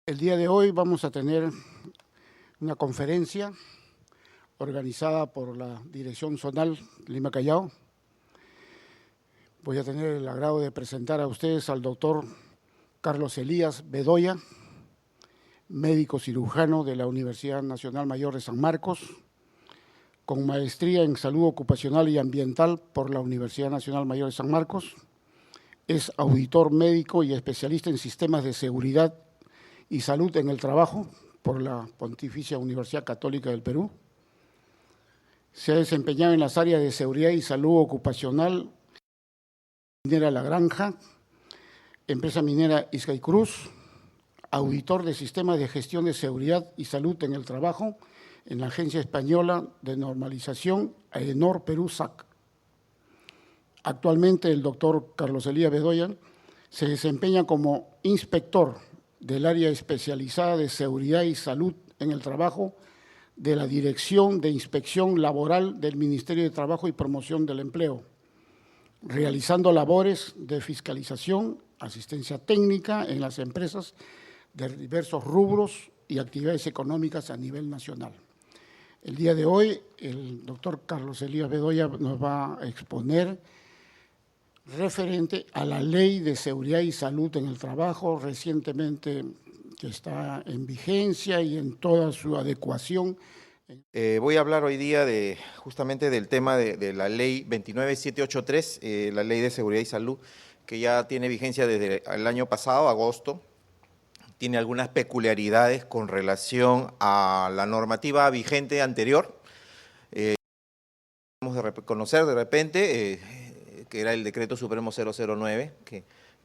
El día de hoy vamos a tener una conferencia organizada por la Dirección Zonal Lima Callao. Voy a tener el agrado de presentar a ustedes al doctor Carlos Elías Bedoya, médico cirujano de la Universidad Nacional Mayor de San Marcos, con maestría en salud ocupacional y ambiental por la Universidad Nacional Mayor de San Marcos. Es auditor médico y especialista en sistemas de seguridad y salud en el trabajo por la Pontificia Universidad Católica del Perú. Se ha desempeñado en las áreas de seguridad y salud ocupacional, minera La Granja, empresa minera Izcaicruz, auditor de sistemas de gestión de seguridad y salud en el trabajo en la Agencia Española de Normalización AENOR Perú SAC. Actualmente el doctor Carlos Elías Bedoya se desempeña como inspector del área especializada de seguridad y salud en el trabajo de la Dirección de Inspección Laboral del Ministerio de Trabajo y Promoción del Empleo, realizando labores de fiscalización, asistencia técnica en las empresas de diversos rubros y actividades económicas a nivel nacional. El día de hoy, el doctor Carlos Elías Bedoya nos va a exponer referente a la Ley de Seguridad y Salud en el Trabajo, recientemente que está en vigencia y en toda su adecuación. Voy a hablar hoy día justamente del tema de la Ley 29783, la Ley de Seguridad y Salud, que ya tiene vigencia desde el año pasado, agosto. Tiene algunas peculiaridades con relación a la normativa vigente anterior. Vamos a conocer de repente que era el Decreto Supremo 009,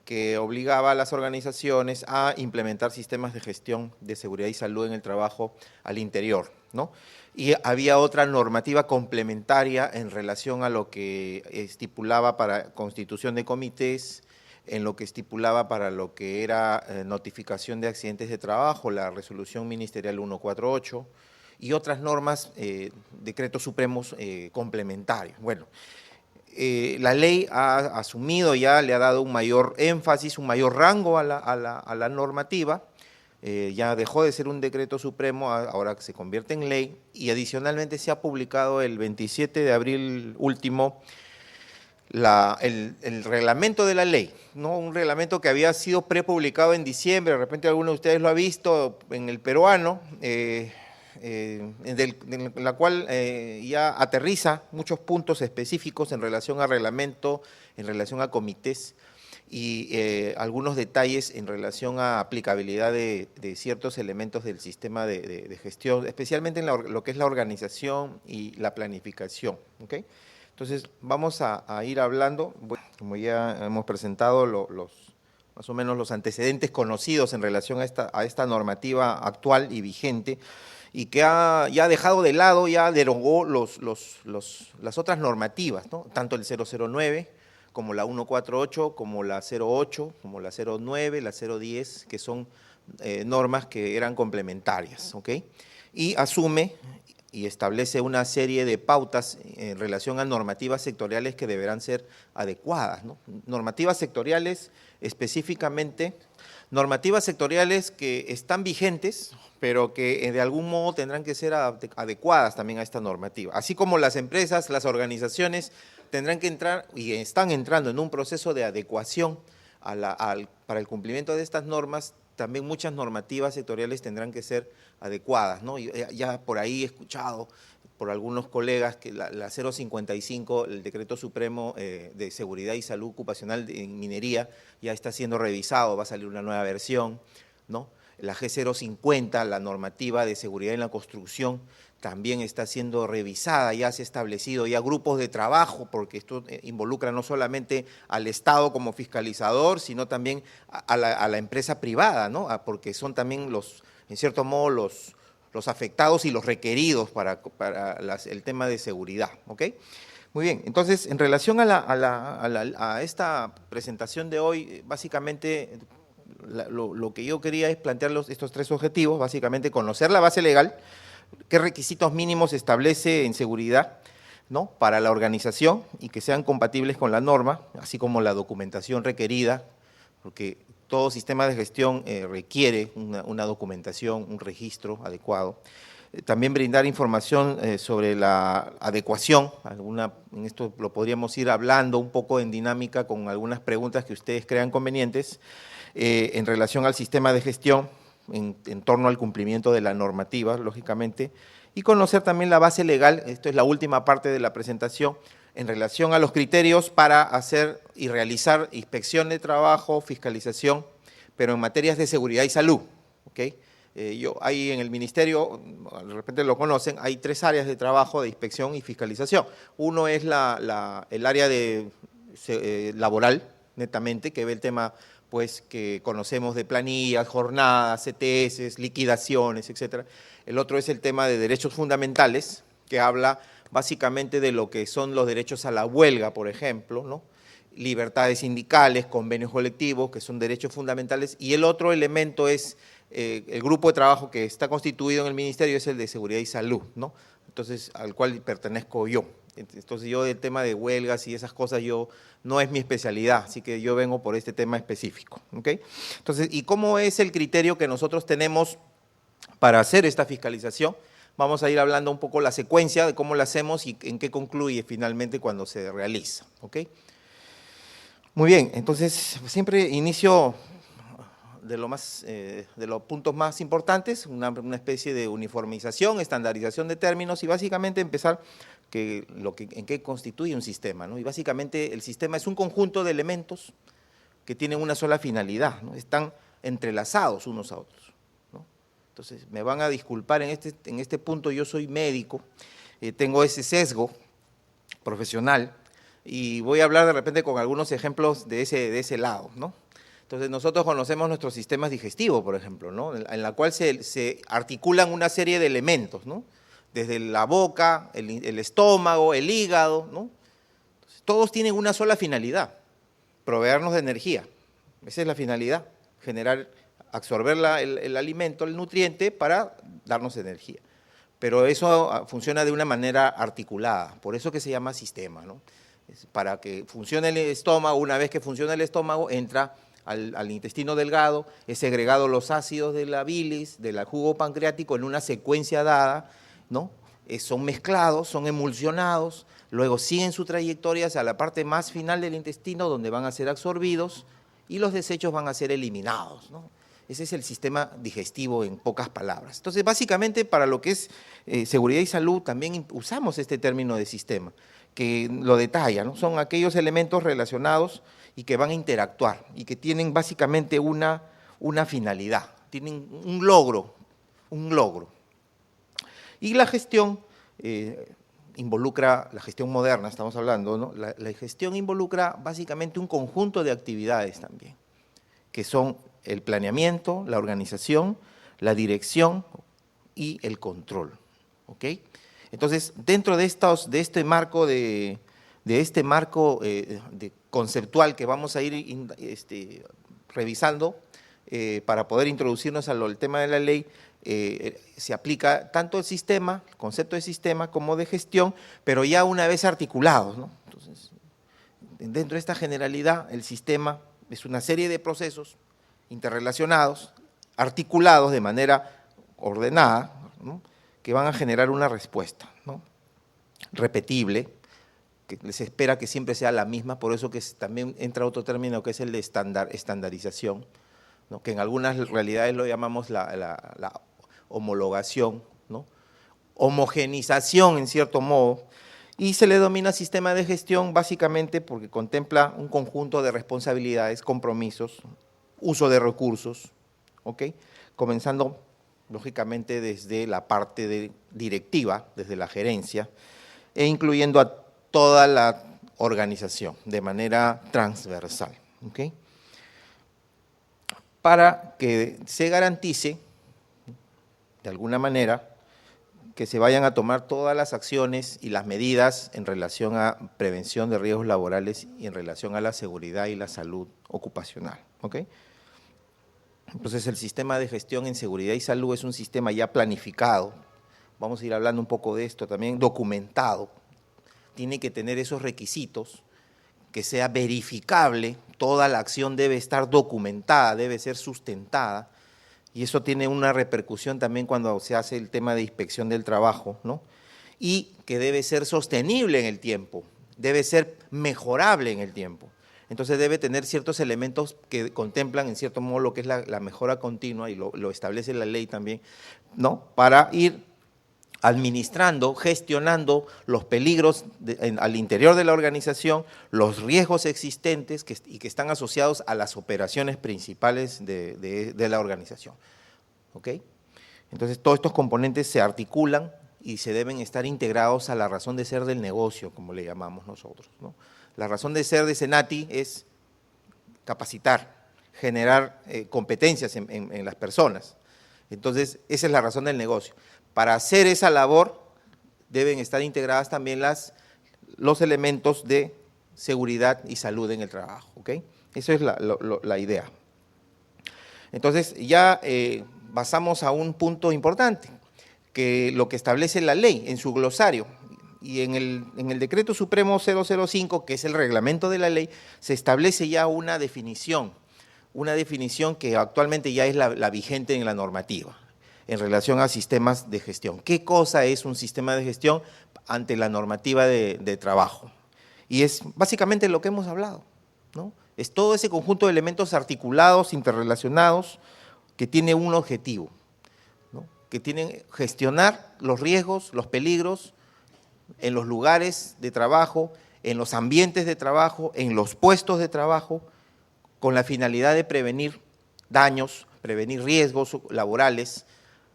que obligaba a las organizaciones a implementar sistemas de gestión de seguridad y salud en el trabajo al interior, ¿no? Y había otra normativa complementaria en relación a lo que estipulaba para constitución de comités, en lo que estipulaba para lo que era notificación de accidentes de trabajo, la resolución ministerial 148 y otras normas, decretos supremos complementarios. Bueno, la ley ha asumido ya, le ha dado un mayor énfasis, un mayor rango a la normativa, ya dejó de ser un decreto supremo, ahora se convierte en ley, y adicionalmente se ha publicado el 27 de abril último el reglamento de la ley, ¿no? Un reglamento que había sido prepublicado en diciembre, de repente alguno de ustedes lo ha visto en el peruano, en la cual ya aterriza muchos puntos específicos en relación al reglamento, en relación a comités y algunos detalles en relación a aplicabilidad de ciertos elementos del sistema de gestión, especialmente en lo que es la organización y la planificación, ¿okay? Entonces, vamos a ir hablando, como ya hemos presentado más o menos los antecedentes conocidos en relación a esta normativa actual y vigente, y que ya ha dejado de lado, ya derogó las otras normativas, ¿no? Tanto el 009 como la 148, como la 08, como la 09, la 010, que son normas que eran complementarias, ¿ok? Y asume y establece una serie de pautas en relación a normativas sectoriales que deberán ser adecuadas, ¿no? Normativas sectoriales específicamente, normativas sectoriales que están vigentes, pero que de algún modo tendrán que ser adecuadas también a esta normativa. Así como las empresas, las organizaciones tendrán que entrar y están entrando en un proceso de adecuación para el cumplimiento de estas normas, también muchas normativas sectoriales tendrán que ser adecuadas, ¿no? Ya por ahí he escuchado por algunos colegas que la 055, el Decreto Supremo de Seguridad y Salud Ocupacional en Minería, ya está siendo revisado, va a salir una nueva versión, ¿no? La G050, la normativa de seguridad en la construcción, también está siendo revisada, ya se ha establecido ya grupos de trabajo, porque esto involucra no solamente al Estado como fiscalizador, sino también a la empresa privada, ¿no? Porque son también en cierto modo, los afectados y los requeridos para el tema de seguridad, ¿ok? Muy bien, entonces, en relación a esta presentación de hoy, básicamente lo que yo quería es plantear estos tres objetivos, básicamente conocer la base legal, qué requisitos mínimos establece en seguridad, ¿no?, para la organización y que sean compatibles con la norma, así como la documentación requerida, porque todo sistema de gestión requiere una documentación, un registro adecuado. También brindar información sobre la adecuación, en esto lo podríamos ir hablando un poco en dinámica con algunas preguntas que ustedes crean convenientes en relación al sistema de gestión, en torno al cumplimiento de la normativa, lógicamente, y conocer también la base legal, esto es la última parte de la presentación, en relación a los criterios para hacer y realizar inspección de trabajo, fiscalización, pero en materias de seguridad y salud, ¿ok? Ahí en el ministerio, de repente lo conocen, hay 3 áreas de trabajo de inspección y fiscalización. Uno es el área laboral, netamente, que ve el tema pues que conocemos de planillas, jornadas, CTS, liquidaciones, etcétera. El otro es el tema de derechos fundamentales, que habla básicamente de lo que son los derechos a la huelga, por ejemplo, ¿no? Libertades sindicales, convenios colectivos, que son derechos fundamentales, y el otro elemento es el grupo de trabajo que está constituido en el ministerio es el de seguridad y salud, ¿no? Entonces, al cual pertenezco yo. Entonces, yo del tema de huelgas y esas cosas, no es mi especialidad, así que yo vengo por este tema específico, ¿ok? Entonces, ¿y cómo es el criterio que nosotros tenemos para hacer esta fiscalización? Vamos a ir hablando un poco la secuencia de cómo la hacemos y en qué concluye finalmente cuando se realiza, ¿ok? Muy bien, entonces siempre inicio de los puntos más importantes, una especie de uniformización, estandarización de términos y básicamente empezar en qué constituye un sistema, ¿no? Y básicamente el sistema es un conjunto de elementos que tienen una sola finalidad, ¿no? Están entrelazados unos a otros, ¿no? Entonces, me van a disculpar en este punto, yo soy médico, tengo ese sesgo profesional y voy a hablar de repente con algunos ejemplos de ese lado, ¿no? Entonces, nosotros conocemos nuestros sistemas digestivos, por ejemplo, ¿no? En la cual se articulan una serie de elementos, ¿no? Desde la boca, el estómago, el hígado, ¿no? Entonces, todos tienen una sola finalidad, proveernos de energía. Esa es la finalidad, absorber el alimento, el nutriente, para darnos energía. Pero eso funciona de una manera articulada, por eso que se llama sistema, ¿no? Para que funcione el estómago, una vez que funciona el estómago, entra al intestino delgado, es segregado los ácidos de la bilis, del jugo pancreático en una secuencia dada, ¿no? Son mezclados, son emulsionados, luego siguen su trayectoria hacia la parte más final del intestino donde van a ser absorbidos y los desechos van a ser eliminados, ¿no? Ese es el sistema digestivo en pocas palabras. Entonces, básicamente para lo que es seguridad y salud también usamos este término de sistema, que lo detalla, ¿no? Son aquellos elementos relacionados y que van a interactuar y que tienen básicamente una finalidad, tienen un logro. Y la gestión involucra, la gestión moderna estamos hablando, ¿no? La gestión involucra básicamente un conjunto de actividades también, que son el planeamiento, la organización, la dirección y el control, ¿ok? Entonces, dentro de este marco conceptual que vamos a ir revisando para poder introducirnos al tema de la ley, se aplica tanto el sistema, el concepto de sistema, como de gestión, pero ya una vez articulados, ¿no? Entonces, dentro de esta generalidad, el sistema es una serie de procesos interrelacionados, articulados de manera ordenada, ¿no? Que van a generar una respuesta, ¿no? Repetible, que se espera que siempre sea la misma, por eso que también entra otro término que es el de estandarización, ¿no? Que en algunas realidades lo llamamos la homologación, ¿no? Homogenización en cierto modo, y se le denomina sistema de gestión básicamente porque contempla un conjunto de responsabilidades, compromisos, uso de recursos, ¿ok? Comenzando lógicamente desde la parte directiva, desde la gerencia, e incluyendo a toda la organización de manera transversal, ¿ok? Para que se garantice, de alguna manera, que se vayan a tomar todas las acciones y las medidas en relación a prevención de riesgos laborales y en relación a la seguridad y la salud ocupacional, ¿ok? Entonces, el sistema de gestión en seguridad y salud es un sistema ya planificado, vamos a ir hablando un poco de esto también, documentado, tiene que tener esos requisitos, que sea verificable toda la acción debe estar documentada, debe ser sustentada, y eso tiene una repercusión también cuando se hace el tema de inspección del trabajo, ¿no? Y que debe ser sostenible en el tiempo, debe ser mejorable en el tiempo. Entonces debe tener ciertos elementos que contemplan en cierto modo lo que es la mejora continua, y lo establece la ley también, ¿no? Para ir administrando, gestionando los peligros al interior de la organización, los riesgos existentes y que están asociados a las operaciones principales de la organización. ¿Ok? Entonces todos estos componentes se articulan y se deben estar integrados a la razón de ser del negocio, como le llamamos nosotros, ¿no? La razón de ser de Senati es capacitar, generar competencias en las personas. Entonces, esa es la razón del negocio. Para hacer esa labor deben estar integradas también los elementos de seguridad y salud en el trabajo, ¿ok? Esa es la idea. Entonces, ya pasamos a un punto importante, que lo que establece la ley en su glosario, y en el Decreto Supremo 005, que es el reglamento de la ley, se establece ya una definición que actualmente ya es la vigente en la normativa, en relación a sistemas de gestión. ¿Qué cosa es un sistema de gestión ante la normativa de trabajo? Y es básicamente lo que hemos hablado, ¿no? Es todo ese conjunto de elementos articulados, interrelacionados, que tiene un objetivo, ¿no? Que tienen gestionar los riesgos, los peligros en los lugares de trabajo, en los ambientes de trabajo, en los puestos de trabajo, con la finalidad de prevenir daños, prevenir riesgos laborales,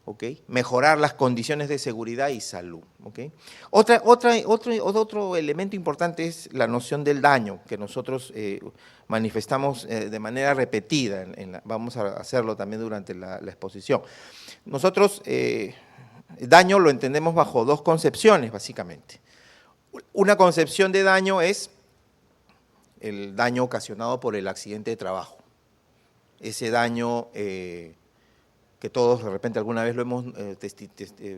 ¿okay? Mejorar las condiciones de seguridad y salud, ¿okay? Otro elemento importante es la noción del daño, que nosotros manifestamos de manera repetida, vamos a hacerlo también durante la exposición. Nosotros daño lo entendemos bajo dos concepciones, básicamente. Una concepción de daño es el daño ocasionado por el accidente de trabajo. Ese daño que todos de repente alguna vez lo hemos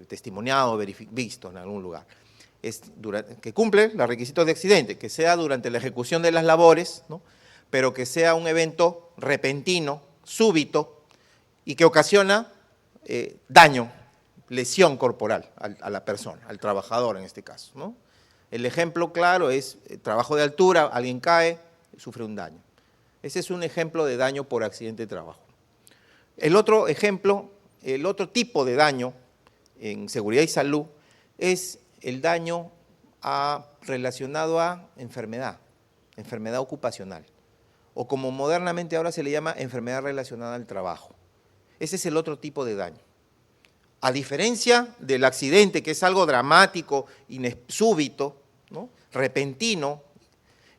testimoniado, visto en algún lugar. Que cumple los requisitos de accidente, que sea durante la ejecución de las labores, ¿no? Pero que sea un evento repentino, súbito, y que ocasiona daño, lesión corporal a la persona, al trabajador en este caso, ¿no? El ejemplo claro es trabajo de altura, alguien cae, sufre un daño. Ese es un ejemplo de daño por accidente de trabajo. El otro ejemplo, el otro tipo de daño en seguridad y salud es el daño relacionado a enfermedad ocupacional, o como modernamente ahora se le llama enfermedad relacionada al trabajo. Ese es el otro tipo de daño. A diferencia del accidente, que es algo dramático, súbito, ¿no? Repentino,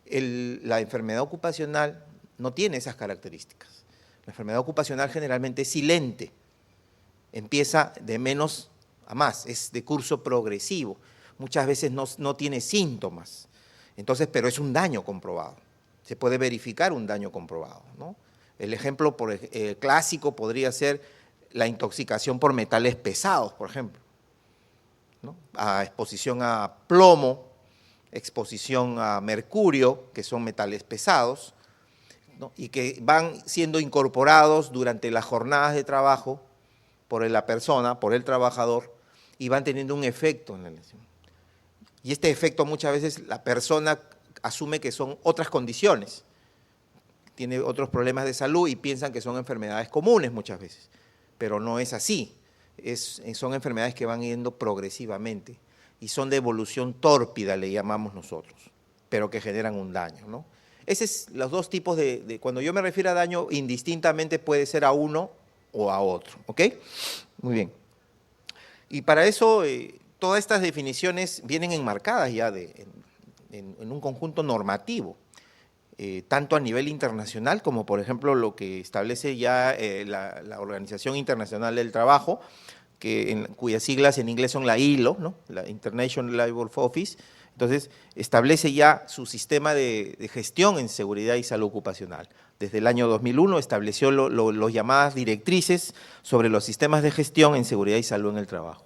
la enfermedad ocupacional no tiene esas características. La enfermedad ocupacional generalmente es silente, empieza de menos a más, es de curso progresivo, muchas veces no tiene síntomas, entonces, pero es un daño comprobado, se puede verificar un daño comprobado, ¿no? El ejemplo clásico podría ser la intoxicación por metales pesados, por ejemplo, ¿no? A exposición a plomo, exposición a mercurio, que son metales pesados, ¿no? Y que van siendo incorporados durante las jornadas de trabajo por la persona, por el trabajador, y van teniendo un efecto en la lesión. Y este efecto muchas veces la persona asume que son otras condiciones, tiene otros problemas de salud y piensan que son enfermedades comunes muchas veces, pero no es así, son enfermedades que van yendo progresivamente y son de evolución tórpida, le llamamos nosotros, pero que generan un daño, ¿no? Esos son los dos tipos cuando yo me refiero a daño, indistintamente puede ser a uno o a otro, ¿ok? Muy bien. Y para eso, todas estas definiciones vienen enmarcadas ya en un conjunto normativo, tanto a nivel internacional como, por ejemplo, lo que establece ya la Organización Internacional del Trabajo, cuyas siglas en inglés son la ILO, ¿no? La International Labour Office. Entonces, establece ya su sistema de gestión en seguridad y salud ocupacional. Desde el año 2001 estableció los llamadas directrices sobre los sistemas de gestión en seguridad y salud en el trabajo.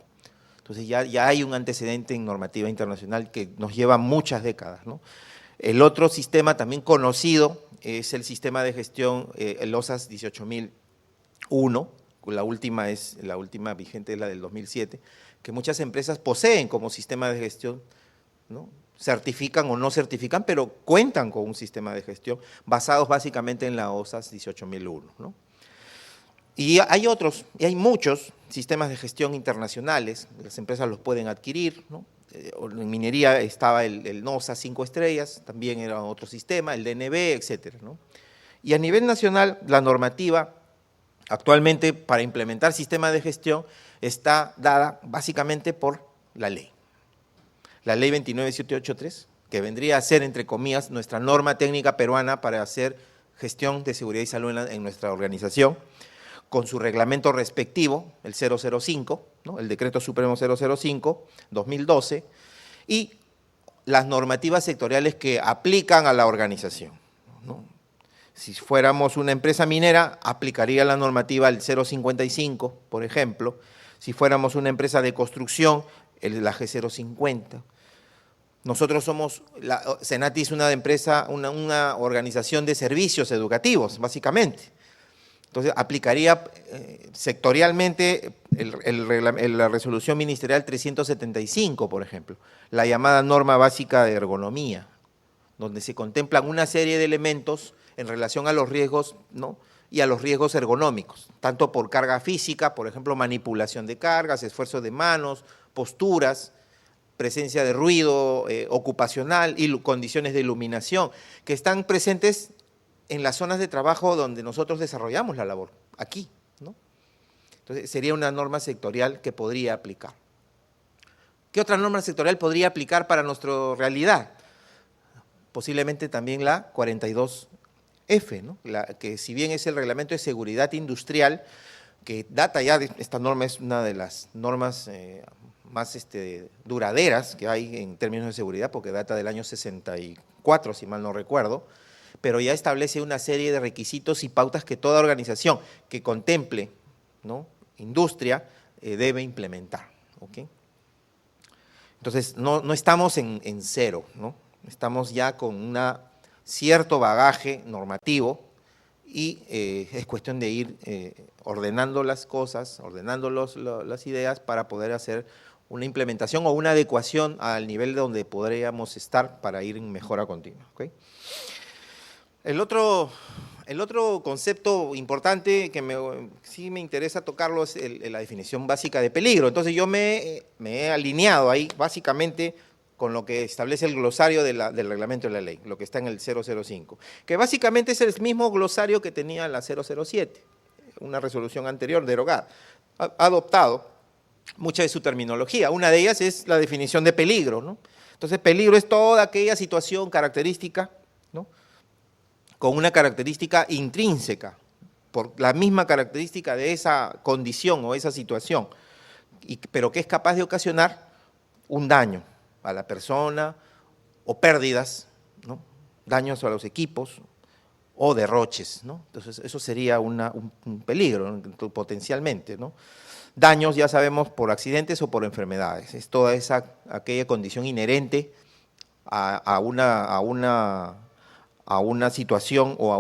Entonces, ya hay un antecedente en normativa internacional que nos lleva muchas décadas, ¿no? El otro sistema también conocido es el sistema de gestión, el OSAS 18001, la última vigente es la del 2007, que muchas empresas poseen como sistema de gestión, ¿no? Certifican o no certifican, pero cuentan con un sistema de gestión basados básicamente en la OSAS 18001, ¿no? Y hay otros, y hay muchos sistemas de gestión internacionales, las empresas los pueden adquirir, ¿no? En minería estaba el NOSA 5 estrellas, también era otro sistema, el DNB, etcétera, ¿no? Y a nivel nacional, la normativa actualmente para implementar sistemas de gestión está dada básicamente por la ley. La ley 29783, que vendría a ser, entre comillas, nuestra norma técnica peruana para hacer gestión de seguridad y salud en nuestra organización, con su reglamento respectivo, el 005, ¿no? El Decreto Supremo 005, 2012, y las normativas sectoriales que aplican a la organización, ¿no? Si fuéramos una empresa minera, aplicaría la normativa el 055, por ejemplo. Si fuéramos una empresa de construcción, la G050. Nosotros somos, Senati es una empresa, una organización de servicios educativos, básicamente. Entonces, aplicaría sectorialmente la resolución ministerial 375, por ejemplo, la llamada norma básica de ergonomía, donde se contemplan una serie de elementos en relación a los riesgos, ¿no? Y a los riesgos ergonómicos, tanto por carga física, por ejemplo, manipulación de cargas, esfuerzo de manos, posturas, presencia de ruido ocupacional y condiciones de iluminación, que están presentes en las zonas de trabajo donde nosotros desarrollamos la labor, aquí, ¿no? Entonces, sería una norma sectorial que podría aplicar. ¿Qué otra norma sectorial podría aplicar para nuestra realidad? Posiblemente también la 42F, ¿no? Que si bien es el reglamento de seguridad industrial, que data ya, esta norma es una de las normas más duraderas que hay en términos de seguridad, porque data del año 64, si mal no recuerdo, pero ya establece una serie de requisitos y pautas que toda organización que contemple, ¿no?, industria debe implementar, ¿ok? Entonces, no estamos en cero, ¿no? Estamos ya con un cierto bagaje normativo y es cuestión de ir ordenando las cosas, ordenando las ideas para poder hacer una implementación o una adecuación al nivel donde podríamos estar para ir en mejora continua, ¿ok? El otro concepto importante que sí me interesa tocarlo es la definición básica de peligro. Entonces yo me he alineado ahí básicamente con lo que establece el glosario del reglamento de la ley, lo que está en el 005, que básicamente es el mismo glosario que tenía la 007, una resolución anterior derogada. Ha adoptado mucha de su terminología. Una de ellas es la definición de peligro, ¿no? Entonces peligro es toda aquella situación característica, ¿no?, con una característica intrínseca, por la misma característica de esa condición o esa situación, pero que es capaz de ocasionar un daño a la persona o pérdidas, ¿no?, daños a los equipos o derroches, ¿no? Entonces eso sería un peligro, ¿no?, potencialmente, ¿no? Daños, ya sabemos, por accidentes o por enfermedades, es toda aquella condición inherente a una situación o a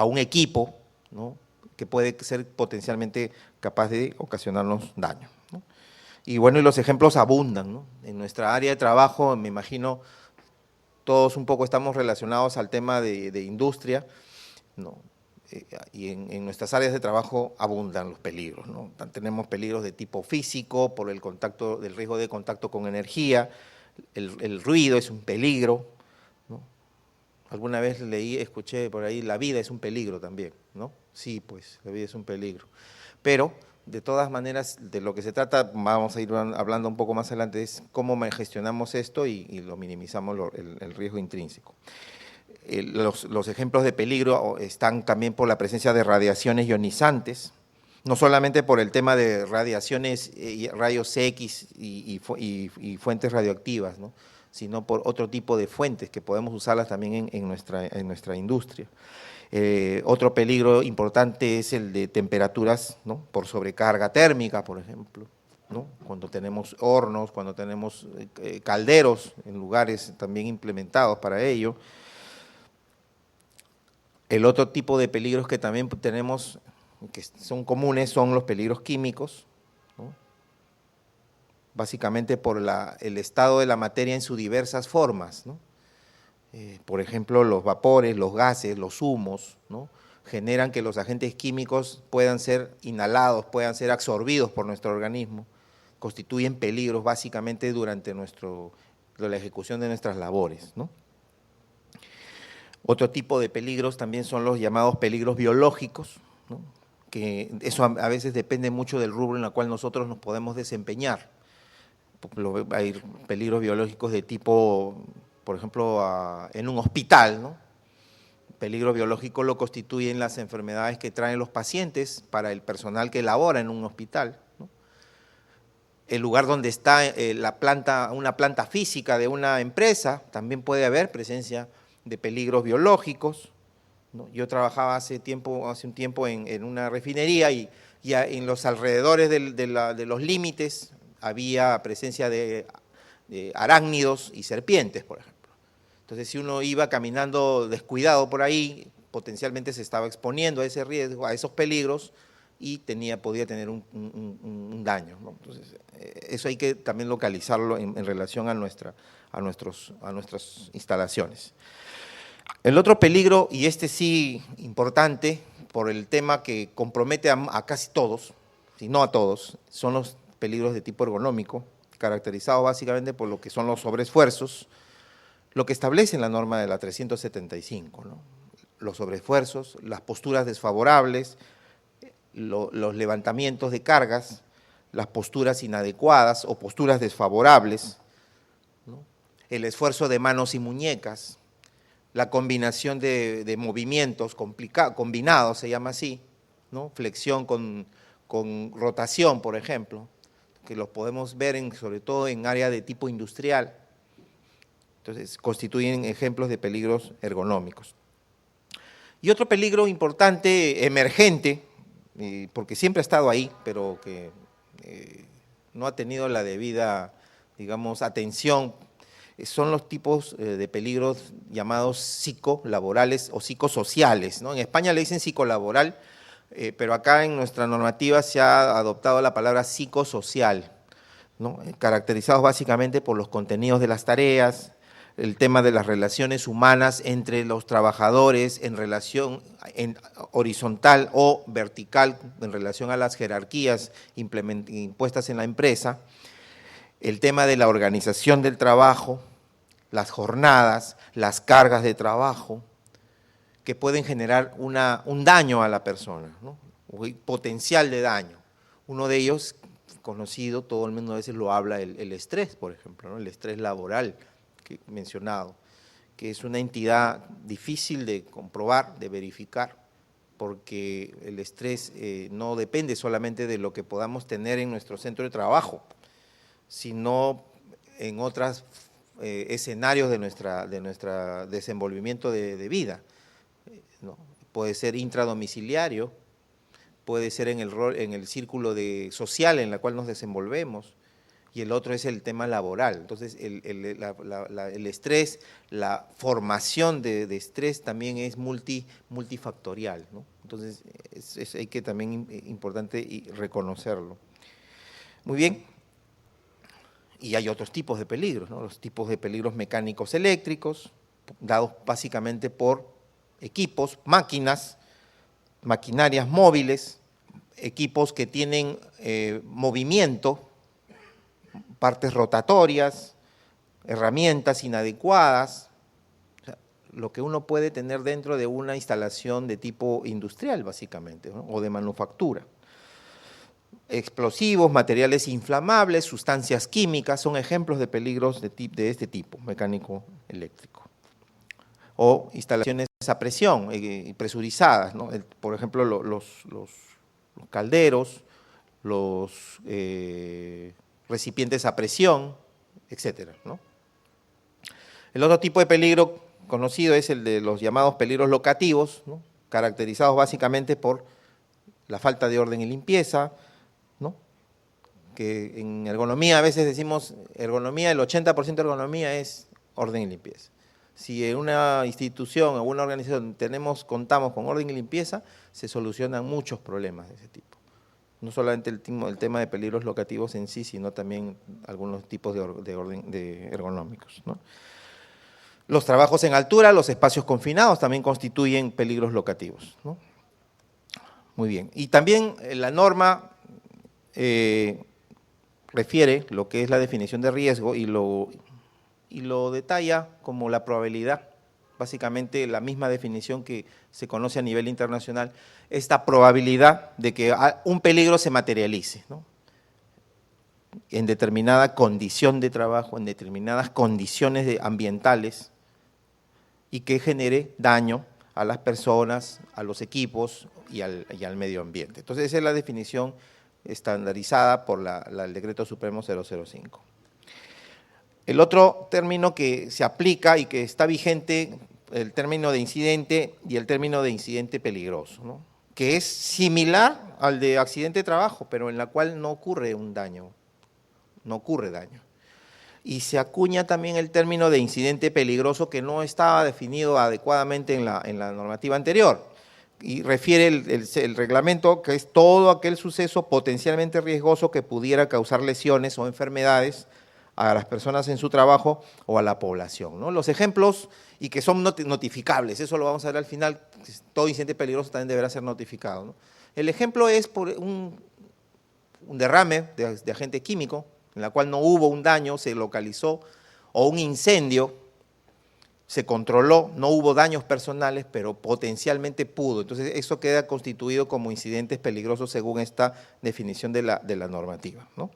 un equipo, ¿no?, que puede ser potencialmente capaz de ocasionarnos daño, ¿no? Y bueno, y los ejemplos abundan, ¿no? En nuestra área de trabajo, me imagino, todos un poco estamos relacionados al tema de industria, ¿no? Y en nuestras áreas de trabajo abundan los peligros, ¿no? Tenemos peligros de tipo físico, por del riesgo de contacto con energía, el ruido es un peligro, ¿no? Alguna vez escuché por ahí, la vida es un peligro también, ¿no? Sí, pues, la vida es un peligro. Pero, de todas maneras, de lo que se trata, vamos a ir hablando un poco más adelante, es cómo gestionamos esto y lo minimizamos el riesgo intrínseco. Los ejemplos de peligro están también por la presencia de radiaciones ionizantes, no solamente por el tema de radiaciones, rayos X y fuentes radioactivas, ¿no?, sino por otro tipo de fuentes que podemos usarlas también en nuestra industria. Otro peligro importante es el de temperaturas, ¿no?, por sobrecarga térmica, por ejemplo, ¿no?, cuando tenemos hornos, cuando tenemos calderos en lugares también implementados para ello. El otro tipo de peligros que también tenemos, que son comunes, son los peligros químicos, ¿no? Básicamente por el estado de la materia en sus diversas formas, ¿no? Por ejemplo, los vapores, los gases, los humos, ¿no? Generan que los agentes químicos puedan ser inhalados, puedan ser absorbidos por nuestro organismo, constituyen peligros básicamente durante la ejecución de nuestras labores, ¿no? Otro tipo de peligros también son los llamados peligros biológicos, ¿no? Que eso a veces depende mucho del rubro en el cual nosotros nos podemos desempeñar. Hay peligros biológicos de tipo, por ejemplo, en un hospital, ¿no? Peligro biológico lo constituyen las enfermedades que traen los pacientes para el personal que labora en un hospital, ¿no? El lugar donde está una planta física de una empresa, también puede haber presencia de peligros biológicos, ¿no? Yo trabajaba hace un tiempo en una refinería y en los alrededores de los límites había presencia de arácnidos y serpientes, por ejemplo. Entonces, si uno iba caminando descuidado por ahí, potencialmente se estaba exponiendo a ese riesgo, a esos peligros, y podía tener un daño, ¿no? Entonces, eso hay que también localizarlo en relación a nuestras instalaciones. El otro peligro, y este sí importante, por el tema que compromete a casi todos, si no a todos, son los peligros de tipo ergonómico, caracterizados básicamente por lo que son los sobreesfuerzos, lo que establece en la norma de la 375, ¿no? Los sobreesfuerzos, las posturas desfavorables, los levantamientos de cargas, las posturas inadecuadas o posturas desfavorables, ¿no? El esfuerzo de manos y muñecas, la combinación de movimientos combinados, se llama así, ¿no? Flexión con rotación, por ejemplo, que los podemos ver sobre todo en área de tipo industrial. Entonces, constituyen ejemplos de peligros ergonómicos. Y otro peligro importante, emergente, porque siempre ha estado ahí, pero que no ha tenido la debida, digamos, atención, son los tipos de peligros llamados psicolaborales o psicosociales, ¿no? En España le dicen psicolaboral, pero acá en nuestra normativa se ha adoptado la palabra psicosocial, ¿no? Caracterizados básicamente por los contenidos de las tareas, el tema de las relaciones humanas entre los trabajadores en relación horizontal o vertical en relación a las jerarquías impuestas en la empresa, el tema de la organización del trabajo, las jornadas, las cargas de trabajo, que pueden generar un daño a la persona, ¿no? Potencial de daño. Uno de ellos, conocido, todo el mundo a veces lo habla, el estrés, por ejemplo, ¿no? El estrés laboral que he mencionado, que es una entidad difícil de comprobar, de verificar, porque el estrés no depende solamente de lo que podamos tener en nuestro centro de trabajo, sino en otros escenarios de nuestro desenvolvimiento de vida, ¿no? Puede ser intradomiciliario, puede ser en el círculo social en el cual nos desenvolvemos, y el otro es el tema laboral. Entonces, el estrés, la formación de estrés también es multifactorial, ¿no? Entonces, hay que también importante reconocerlo. Muy bien. Y hay otros tipos de peligros, ¿no? Los tipos de peligros mecánicos eléctricos, dados básicamente por equipos, maquinarias móviles, equipos que tienen movimiento, partes rotatorias, herramientas inadecuadas, o sea, lo que uno puede tener dentro de una instalación de tipo industrial, básicamente, ¿no? O de manufactura. Explosivos, materiales inflamables, sustancias químicas, son ejemplos de peligros de este tipo, mecánico-eléctrico. O instalaciones a presión, presurizadas, ¿no? Por ejemplo, los calderos, los recipientes a presión, etcétera, ¿no? El otro tipo de peligro conocido es el de los llamados peligros locativos, ¿no? Caracterizados básicamente por la falta de orden y limpieza, ¿no? Que en ergonomía a veces decimos ergonomía, el 80% de ergonomía es orden y limpieza. Si en una institución o una organización contamos con orden y limpieza, se solucionan muchos problemas de ese tipo. No solamente el tema de peligros locativos en sí, sino también algunos tipos de ergonómicos, ¿no? Los trabajos en altura, los espacios confinados también constituyen peligros locativos, ¿no? Muy bien. Y también la norma refiere lo que es la definición de riesgo y lo detalla como la probabilidad, básicamente la misma definición que se conoce a nivel internacional, esta probabilidad de que un peligro se materialice, ¿no? En determinada condición de trabajo, en determinadas condiciones ambientales, y que genere daño a las personas, a los equipos y al medio ambiente. Entonces, esa es la definición estandarizada por el Decreto Supremo 005. El otro término que se aplica y que está vigente, el término de incidente y el término de incidente peligroso, ¿no? Que es similar al de accidente de trabajo, pero en la cual no ocurre un daño, no ocurre daño. Y se acuña también el término de incidente peligroso que no estaba definido adecuadamente en la normativa anterior. Y refiere el reglamento que es todo aquel suceso potencialmente riesgoso que pudiera causar lesiones o enfermedades a las personas en su trabajo o a la población, ¿no? Los ejemplos, y que son notificables, eso lo vamos a ver al final, todo incidente peligroso también deberá ser notificado, ¿no? El ejemplo es por un derrame de agente químico, en la cual no hubo un daño, se localizó, o un incendio, se controló, no hubo daños personales, pero potencialmente pudo. Entonces, eso queda constituido como incidentes peligrosos según esta definición de la normativa, ¿no?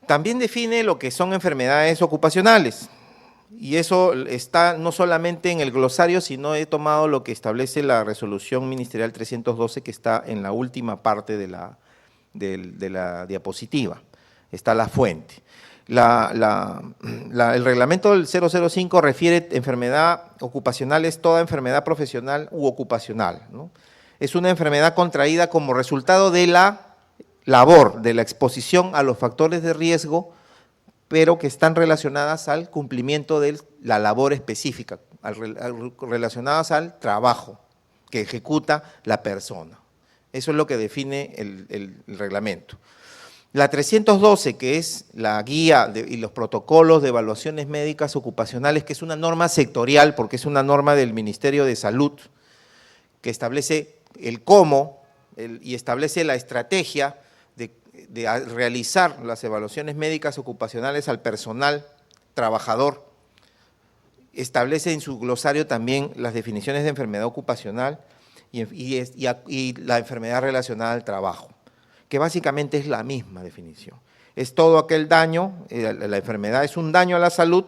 También define lo que son enfermedades ocupacionales, y eso está no solamente en el glosario, sino he tomado lo que establece la resolución ministerial 312, que está en la última parte de la diapositiva, está la fuente. El reglamento del 005 refiere enfermedad ocupacional, es toda enfermedad profesional u ocupacional, ¿no? Es una enfermedad contraída como resultado de la labor, de la exposición a los factores de riesgo, pero que están relacionadas al cumplimiento de la labor específica, relacionadas al trabajo que ejecuta la persona. Eso es lo que define el reglamento. La 312, que es la guía y los protocolos de evaluaciones médicas ocupacionales, que es una norma sectorial, porque es una norma del Ministerio de Salud, que establece el cómo y establece la estrategia de realizar las evaluaciones médicas ocupacionales al personal trabajador. Establece en su glosario también las definiciones de enfermedad ocupacional y la enfermedad relacionada al trabajo, que básicamente es la misma definición. Es todo aquel daño, la enfermedad es un daño a la salud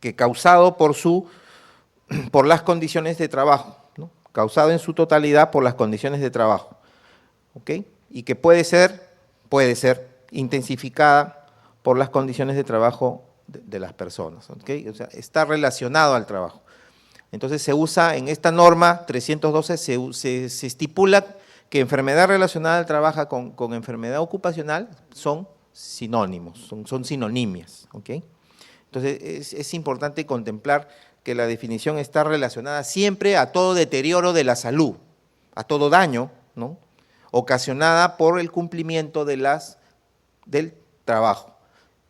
que causado por las condiciones de trabajo, ¿no? Causado en su totalidad por las condiciones de trabajo, ¿ok? Y que puede ser intensificada por las condiciones de trabajo de las personas, ¿ok? O sea, está relacionado al trabajo. Entonces se usa en esta norma 312, se estipula que enfermedad relacionada al trabajo con enfermedad ocupacional son sinónimos, son sinonimias, ¿ok? Entonces es importante contemplar que la definición está relacionada siempre a todo deterioro de la salud, a todo daño, ¿no?, ocasionada por el cumplimiento del trabajo,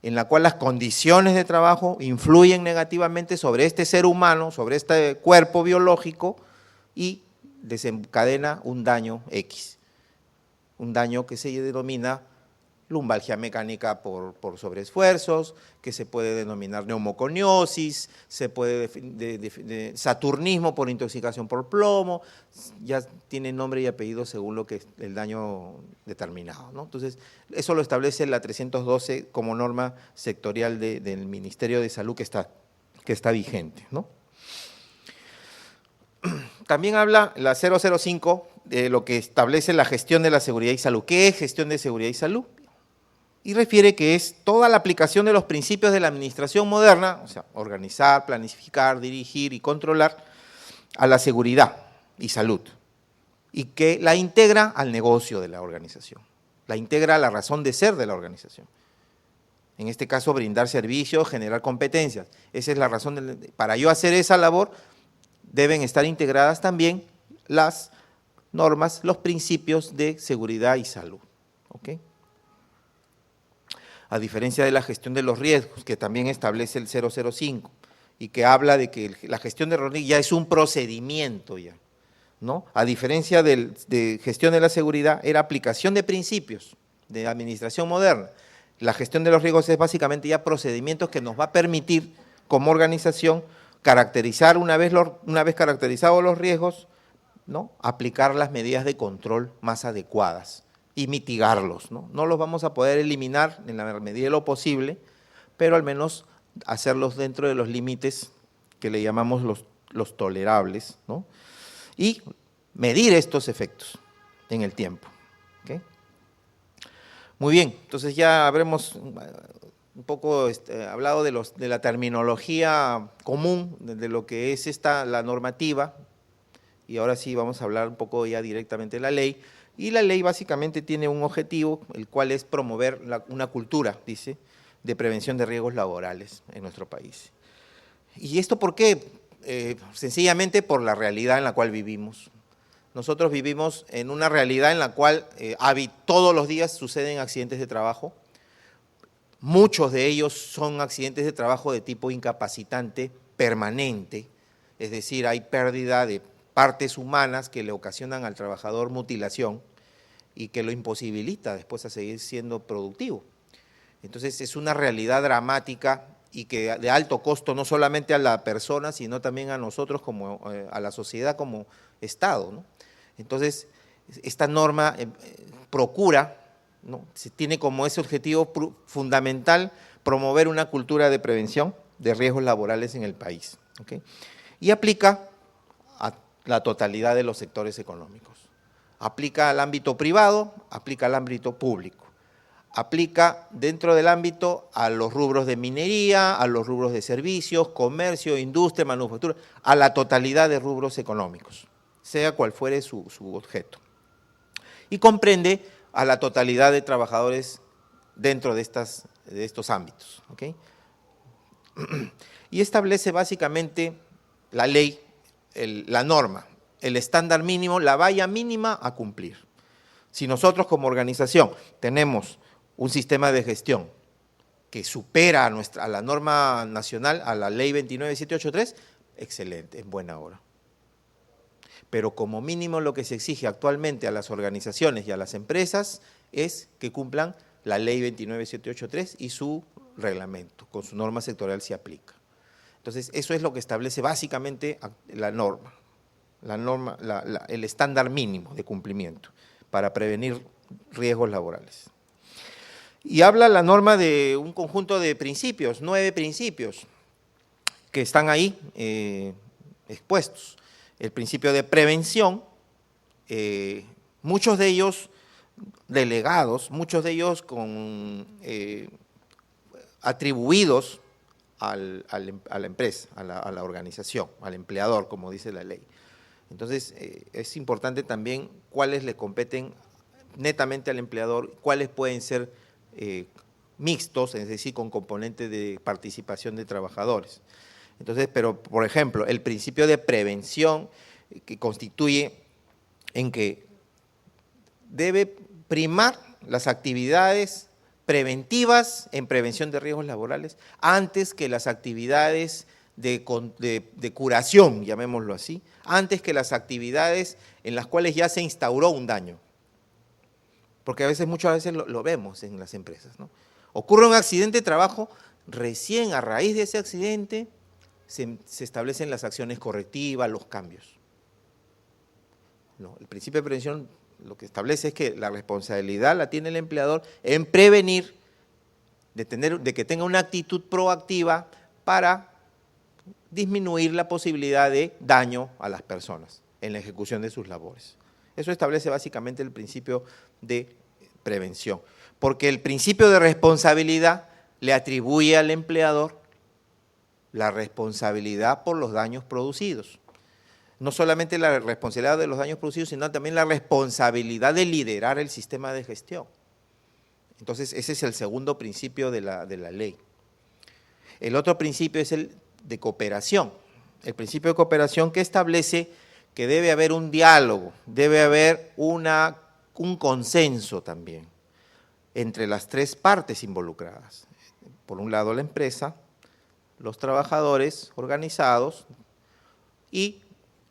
en la cual las condiciones de trabajo influyen negativamente sobre este ser humano, sobre este cuerpo biológico y desencadena un daño X, un daño que se denomina lumbalgia mecánica por sobreesfuerzos, que se puede denominar neumoconiosis, se puede saturnismo por intoxicación por plomo, ya tiene nombre y apellido según lo que es el daño determinado, ¿no? Entonces, eso lo establece la 312 como norma sectorial del Ministerio de Salud que está vigente, ¿no? También habla la 005 de lo que establece la gestión de la seguridad y salud. ¿Qué es gestión de seguridad y salud? Y refiere que es toda la aplicación de los principios de la administración moderna, o sea, organizar, planificar, dirigir y controlar a la seguridad y salud, y que la integra al negocio de la organización, la integra a la razón de ser de la organización. En este caso, brindar servicios, generar competencias. Esa es la razón. Para yo hacer esa labor, deben estar integradas también las normas, los principios de seguridad y salud. ¿Ok? A diferencia de la gestión de los riesgos, que también establece el 005, y que habla de que la gestión de riesgos ya es un procedimiento ya, ¿no? A diferencia de gestión de la seguridad, era aplicación de principios de administración moderna. La gestión de los riesgos es básicamente ya procedimientos que nos va a permitir, como organización, caracterizar, una vez caracterizados los riesgos, ¿no?, aplicar las medidas de control más adecuadas y mitigarlos, ¿no? No los vamos a poder eliminar en la medida de lo posible, pero al menos hacerlos dentro de los límites que le llamamos los tolerables, ¿no? Y medir estos efectos en el tiempo. ¿Okay? Muy bien, entonces ya habremos un poco hablado de la terminología común, de lo que es la normativa, y ahora sí vamos a hablar un poco ya directamente de la ley. Y la ley básicamente tiene un objetivo, el cual es promover una cultura, dice, de prevención de riesgos laborales en nuestro país. ¿Y esto por qué? Sencillamente por la realidad en la cual vivimos. Nosotros vivimos en una realidad en la cual todos los días suceden accidentes de trabajo. Muchos de ellos son accidentes de trabajo de tipo incapacitante permanente, es decir, hay pérdida de partes humanas que le ocasionan al trabajador mutilación y que lo imposibilita después a seguir siendo productivo. Entonces es una realidad dramática y que de alto costo no solamente a la persona, sino también a nosotros, como a la sociedad como Estado, ¿no? Entonces esta norma procura, ¿no?, se tiene como ese objetivo fundamental promover una cultura de prevención de riesgos laborales en el país. ¿Okay? Y aplica a la totalidad de los sectores económicos. Aplica al ámbito privado, aplica al ámbito público. Aplica dentro del ámbito a los rubros de minería, a los rubros de servicios, comercio, industria, manufactura, a la totalidad de rubros económicos, sea cual fuere su objeto. Y comprende a la totalidad de trabajadores dentro de estos ámbitos. ¿Okay? Y establece básicamente la ley, la norma, el estándar mínimo, la valla mínima a cumplir. Si nosotros como organización tenemos un sistema de gestión que supera a la norma nacional, a la ley 29783, excelente, en buena hora. Pero como mínimo lo que se exige actualmente a las organizaciones y a las empresas es que cumplan la ley 29783 y su reglamento, con su norma sectorial se aplica. Entonces, eso es lo que establece básicamente la norma, el estándar mínimo de cumplimiento para prevenir riesgos laborales. Y habla la norma de un conjunto de principios, 9 principios, que están ahí expuestos. El principio de prevención, muchos de ellos delegados, muchos de ellos atribuidos a la empresa, a la organización, al empleador, como dice la ley. Entonces, es importante también cuáles le competen netamente al empleador, cuáles pueden ser mixtos, es decir, con componente de participación de trabajadores. Entonces, pero, por ejemplo, el principio de prevención que constituye en que debe primar las actividades preventivas en prevención de riesgos laborales antes que las actividades de curación, llamémoslo así, antes que las actividades en las cuales ya se instauró un daño. Porque muchas veces lo vemos en las empresas, ¿no? Ocurre un accidente de trabajo, recién a raíz de ese accidente se establecen las acciones correctivas, los cambios. No, el principio de prevención lo que establece es que la responsabilidad la tiene el empleador en prevenir, de que tenga una actitud proactiva para disminuir la posibilidad de daño a las personas en la ejecución de sus labores. Eso establece básicamente el principio de prevención, porque el principio de responsabilidad le atribuye al empleador la responsabilidad por los daños producidos. No solamente la responsabilidad de los daños producidos, sino también la responsabilidad de liderar el sistema de gestión. Entonces, ese es el segundo principio de la ley. El otro principio es el de cooperación. El principio de cooperación que establece que debe haber un diálogo, debe haber un consenso también entre las tres partes involucradas. Por un lado la empresa, los trabajadores organizados y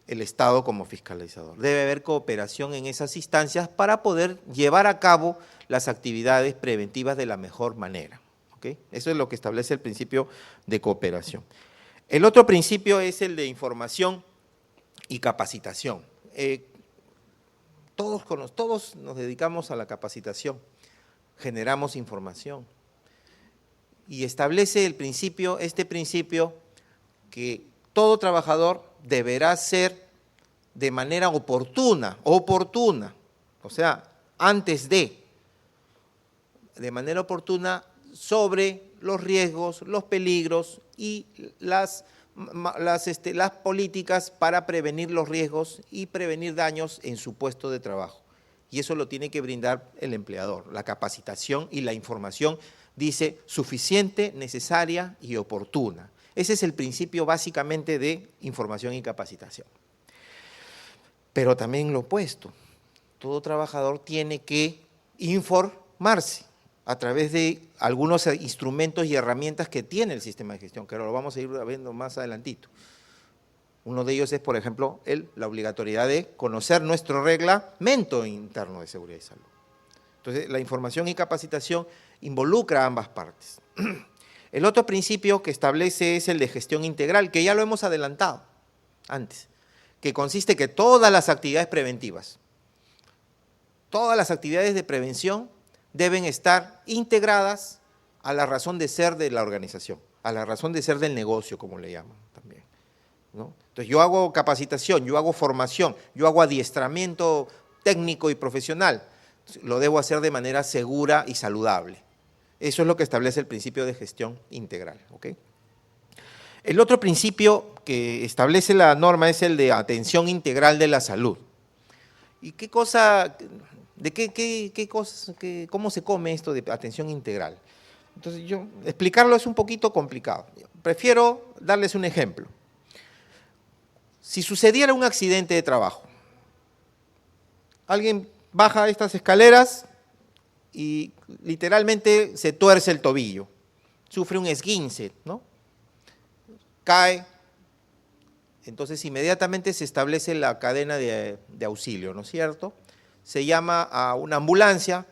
el Estado como fiscalizador. Debe haber cooperación en esas instancias para poder llevar a cabo las actividades preventivas de la mejor manera. ¿Okay? Eso es lo que establece el principio de cooperación. El otro principio es el de información y capacitación. Todos nos dedicamos a la capacitación, generamos información y establece este principio que todo trabajador deberá ser de manera oportuna, o sea, antes de manera oportuna sobre los riesgos, los peligros y las políticas para prevenir los riesgos y prevenir daños en su puesto de trabajo. Y eso lo tiene que brindar el empleador. La capacitación y la información dice suficiente, necesaria y oportuna. Ese es el principio básicamente de información y capacitación. Pero también lo opuesto, todo trabajador tiene que informarse a través de algunos instrumentos y herramientas que tiene el sistema de gestión, que lo vamos a ir viendo más adelantito. Uno de ellos es, por ejemplo, la obligatoriedad de conocer nuestro reglamento interno de seguridad y salud. Entonces, la información y capacitación involucra a ambas partes. El otro principio que establece es el de gestión integral, que ya lo hemos adelantado antes, que consiste en que todas las actividades preventivas, todas las actividades de prevención deben estar integradas a la razón de ser de la organización, a la razón de ser del negocio, como le llaman también, ¿no? Entonces, yo hago capacitación, yo hago formación, yo hago adiestramiento técnico y profesional, lo debo hacer de manera segura y saludable. Eso es lo que establece el principio de gestión integral, ¿ok? El otro principio que establece la norma es el de atención integral de la salud. ¿Y qué cosa, cómo se come esto de atención integral? Entonces, explicarlo es un poquito complicado. Prefiero darles un ejemplo. Si sucediera un accidente de trabajo, alguien baja estas escaleras y literalmente se tuerce el tobillo, sufre un esguince, ¿no? Cae, entonces inmediatamente se establece la cadena de auxilio, ¿no es cierto? Se llama a una ambulancia,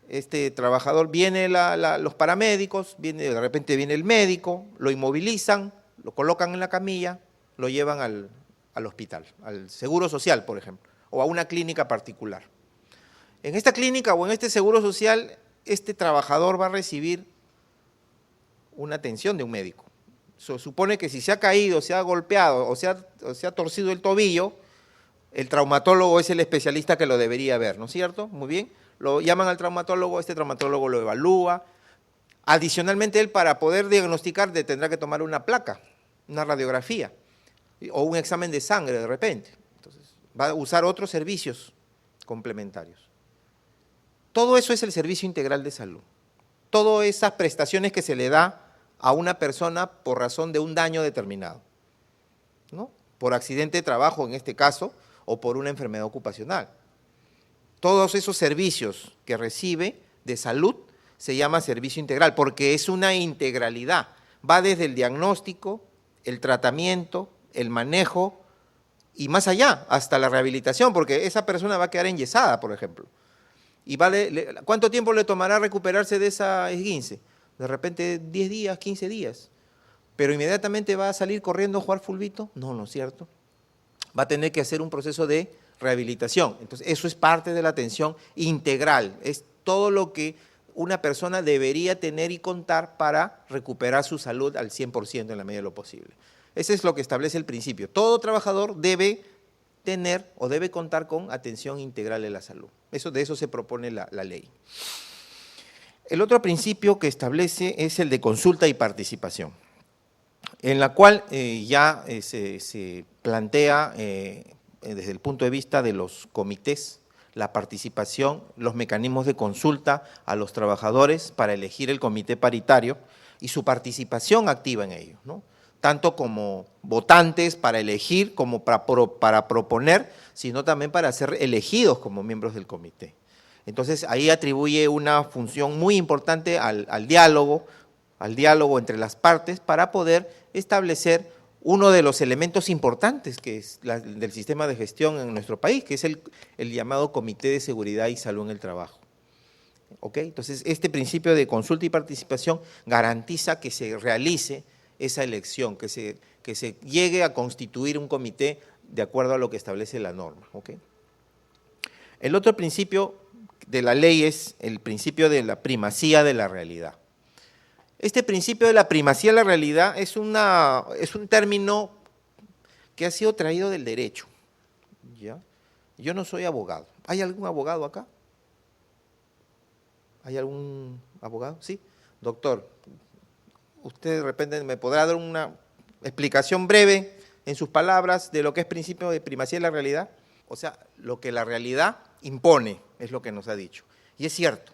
este trabajador, viene los paramédicos, de repente viene el médico, lo inmovilizan, lo colocan en la camilla, lo llevan al hospital, al Seguro Social, por ejemplo, o a una clínica particular. En esta clínica o en este Seguro Social, este trabajador va a recibir una atención de un médico. Se supone que si se ha caído, se ha golpeado o se ha torcido el tobillo, el traumatólogo es el especialista que lo debería ver, ¿no es cierto? Muy bien, lo llaman al traumatólogo, este traumatólogo lo evalúa. Adicionalmente, él para poder diagnosticar tendrá que tomar una placa, una radiografía o un examen de sangre de repente. Entonces, va a usar otros servicios complementarios. Todo eso es el servicio integral de salud. Todas esas prestaciones que se le da a una persona por razón de un daño determinado, ¿no? Por accidente de trabajo en este caso, o por una enfermedad ocupacional. Todos esos servicios que recibe de salud se llama servicio integral, porque es una integralidad. Va desde el diagnóstico, el tratamiento, el manejo y más allá, hasta la rehabilitación, porque esa persona va a quedar enyesada, por ejemplo. ¿Y cuánto tiempo le tomará recuperarse de esa esguince? De repente 10 días, 15 días. ¿Pero inmediatamente va a salir corriendo a jugar fulbito? No, no es cierto. Va a tener que hacer un proceso de rehabilitación. Entonces, eso es parte de la atención integral. Es todo lo que una persona debería tener y contar para recuperar su salud al 100% en la medida de lo posible. Ese es lo que establece el principio. Todo trabajador debe tener o debe contar con atención integral de la salud. De eso se propone la ley. El otro principio que establece es el de consulta y participación, en la cual ya se plantea desde el punto de vista de los comités la participación, los mecanismos de consulta a los trabajadores para elegir el comité paritario y su participación activa en ello, ¿no? Tanto como votantes para elegir, como para proponer, sino también para ser elegidos como miembros del comité. Entonces, ahí atribuye una función muy importante al diálogo entre las partes para poder establecer uno de los elementos importantes que es del sistema de gestión en nuestro país, que es el llamado Comité de Seguridad y Salud en el Trabajo. ¿Ok? Entonces, este principio de consulta y participación garantiza que se realice esa elección, que se llegue a constituir un comité de acuerdo a lo que establece la norma. ¿Ok? El otro principio de la ley es el principio de la primacía de la realidad. Este principio de la primacía de la realidad es un término que ha sido traído del derecho, ¿ya? Yo no soy abogado. ¿Hay algún abogado acá? ¿Hay algún abogado? Sí. Doctor, usted de repente me podrá dar una explicación breve en sus palabras de lo que es principio de primacía de la realidad. O sea, lo que la realidad impone es lo que nos ha dicho. Y es cierto,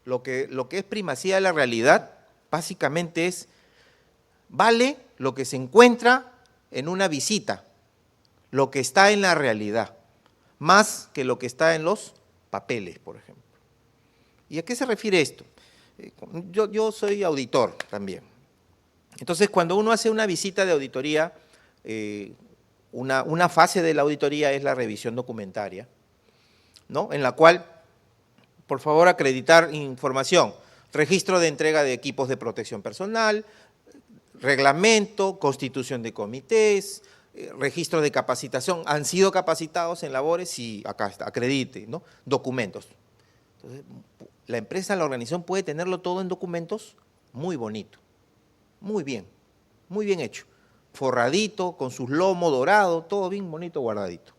lo que es primacía de la realidad básicamente es, vale lo que se encuentra en una visita, lo que está en la realidad, más que lo que está en los papeles, por ejemplo. ¿Y a qué se refiere esto? Yo soy auditor también. Entonces, cuando uno hace una visita de auditoría, una fase de la auditoría es la revisión documentaria, ¿no? En la cual, por favor, acreditar información, registro de entrega de equipos de protección personal, reglamento, constitución de comités, registro de capacitación, han sido capacitados en labores y acá está, acredite, ¿no? Documentos. Entonces, la empresa, la organización puede tenerlo todo en documentos muy bonito, muy bien hecho, forradito, con sus lomos dorados, todo bien bonito guardadito.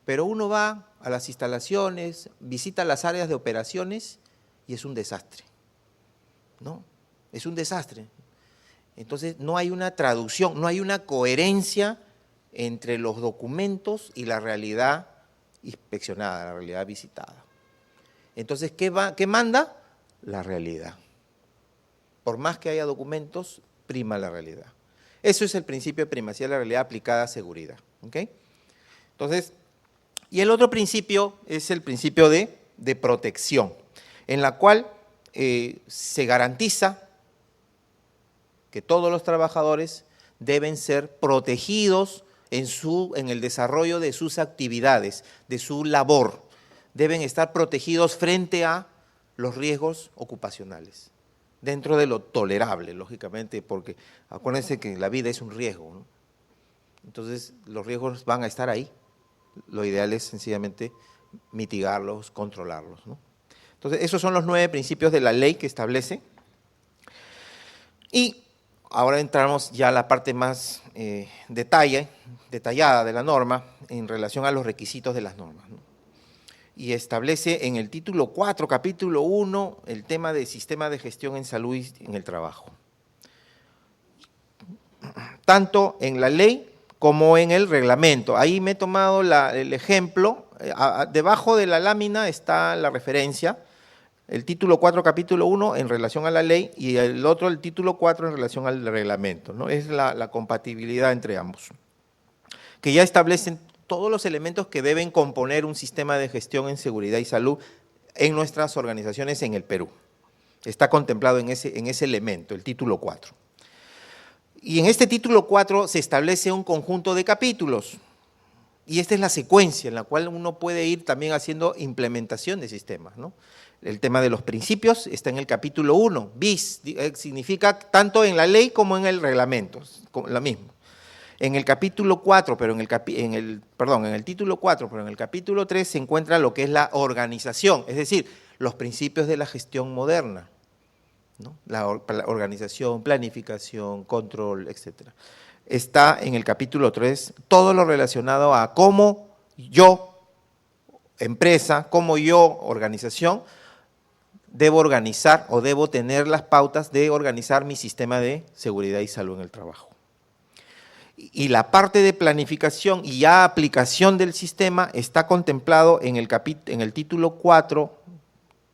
Pero uno va a las instalaciones, visita las áreas de operaciones y es un desastre, ¿no? Es un desastre. Entonces no hay una traducción, no hay una coherencia entre los documentos y la realidad inspeccionada, la realidad visitada. Entonces, ¿qué manda? La realidad. Por más que haya documentos, prima la realidad. Eso es el principio de primacía de la realidad aplicada a seguridad. ¿Ok? Entonces, y el otro principio es el principio de protección, en la cual se garantiza que todos los trabajadores deben ser protegidos en el desarrollo de sus actividades, de su labor. Deben estar protegidos frente a los riesgos ocupacionales, dentro de lo tolerable, lógicamente, porque acuérdense que la vida es un riesgo, ¿no? Entonces, los riesgos van a estar ahí. Lo ideal es sencillamente mitigarlos, controlarlos, ¿no? Entonces, esos son los 9 principios de la ley que establece. Y ahora entramos ya a la parte más detallada de la norma en relación a los requisitos de las normas, ¿no? Y establece en el título 4, capítulo 1, el tema de sistema de gestión en salud y en el trabajo. Tanto en la ley como en el reglamento. Ahí me he tomado el ejemplo, debajo de la lámina está la referencia, el título 4, capítulo 1 en relación a la ley y el otro, el título 4 en relación al reglamento, ¿no? Es la compatibilidad entre ambos, que ya establecen todos los elementos que deben componer un sistema de gestión en seguridad y salud en nuestras organizaciones en el Perú. Está contemplado en ese elemento, el título 4. Y en este título 4 se establece un conjunto de capítulos. Y esta es la secuencia en la cual uno puede ir también haciendo implementación de sistemas, ¿no? El tema de los principios está en el capítulo 1, bis, significa tanto en la ley como en el reglamento, lo mismo. En el capítulo 4, en el título 4, pero en el capítulo 3 se encuentra lo que es la organización, es decir, los principios de la gestión moderna, ¿no? La organización, planificación, control, etc. Está en el capítulo 3 todo lo relacionado a cómo yo, empresa, cómo yo, organización, debo organizar o debo tener las pautas de organizar mi sistema de seguridad y salud en el trabajo. Y la parte de planificación y ya aplicación del sistema está contemplado en el título 4,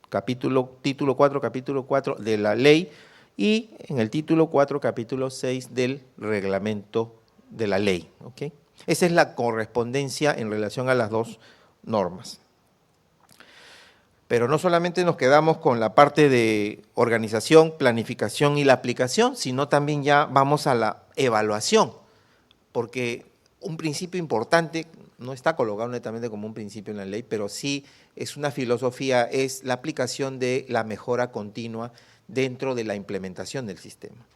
capítulo 4 de la ley, y en el título 4, capítulo 6 del reglamento de la ley. ¿Okay? Esa es la correspondencia en relación a las dos normas. Pero no solamente nos quedamos con la parte de organización, planificación y la aplicación, sino también ya vamos a la evaluación, porque un principio importante, no está colocado netamente como un principio en la ley, pero sí es una filosofía, es la aplicación de la mejora continua dentro de la implementación del sistema.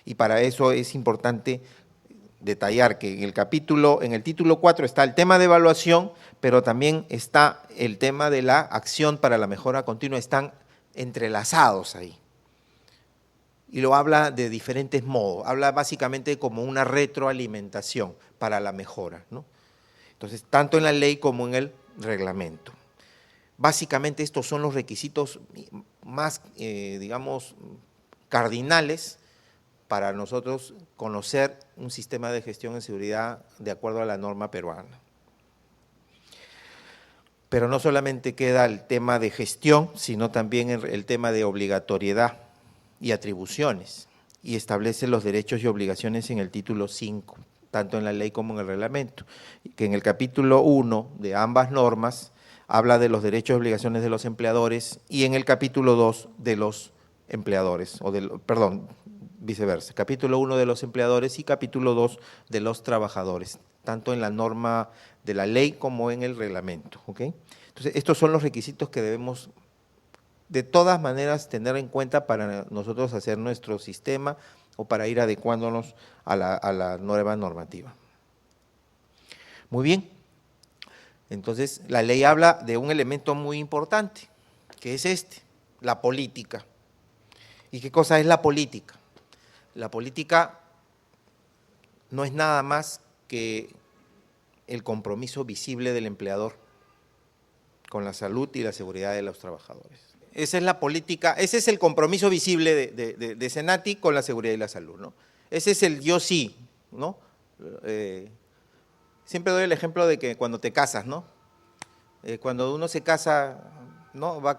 Y para eso es importante detallar que en el título 4 está el tema de evaluación, pero también está el tema de la acción para la mejora continua, están entrelazados ahí. Y lo habla de diferentes modos, habla básicamente como una retroalimentación para la mejora, ¿no? Entonces, tanto en la ley como en el reglamento. Básicamente estos son los requisitos más, digamos, cardinales para nosotros conocer un sistema de gestión en seguridad de acuerdo a la norma peruana. Pero no solamente queda el tema de gestión, sino también el tema de obligatoriedad y atribuciones, y establece los derechos y obligaciones en el título 5, tanto en la ley como en el reglamento, que en el capítulo 1 de ambas normas habla de los derechos y obligaciones de los empleadores, y en el capítulo 2 de los empleadores, viceversa, capítulo 1 de los empleadores y capítulo 2 de los trabajadores, tanto en la norma de la ley como en el reglamento. ¿Okay? Entonces, estos son los requisitos que debemos de todas maneras tener en cuenta para nosotros hacer nuestro sistema o para ir adecuándonos a la nueva normativa. Muy bien, entonces la ley habla de un elemento muy importante, que es la política. ¿Y qué cosa es la política? La política no es nada más que el compromiso visible del empleador con la salud y la seguridad de los trabajadores. Esa es la política, ese es el compromiso visible de Senati con la seguridad y la salud, ¿no? Ese es el yo sí, ¿no? Siempre doy el ejemplo de que cuando te casas, ¿no? Cuando uno se casa, ¿no? Va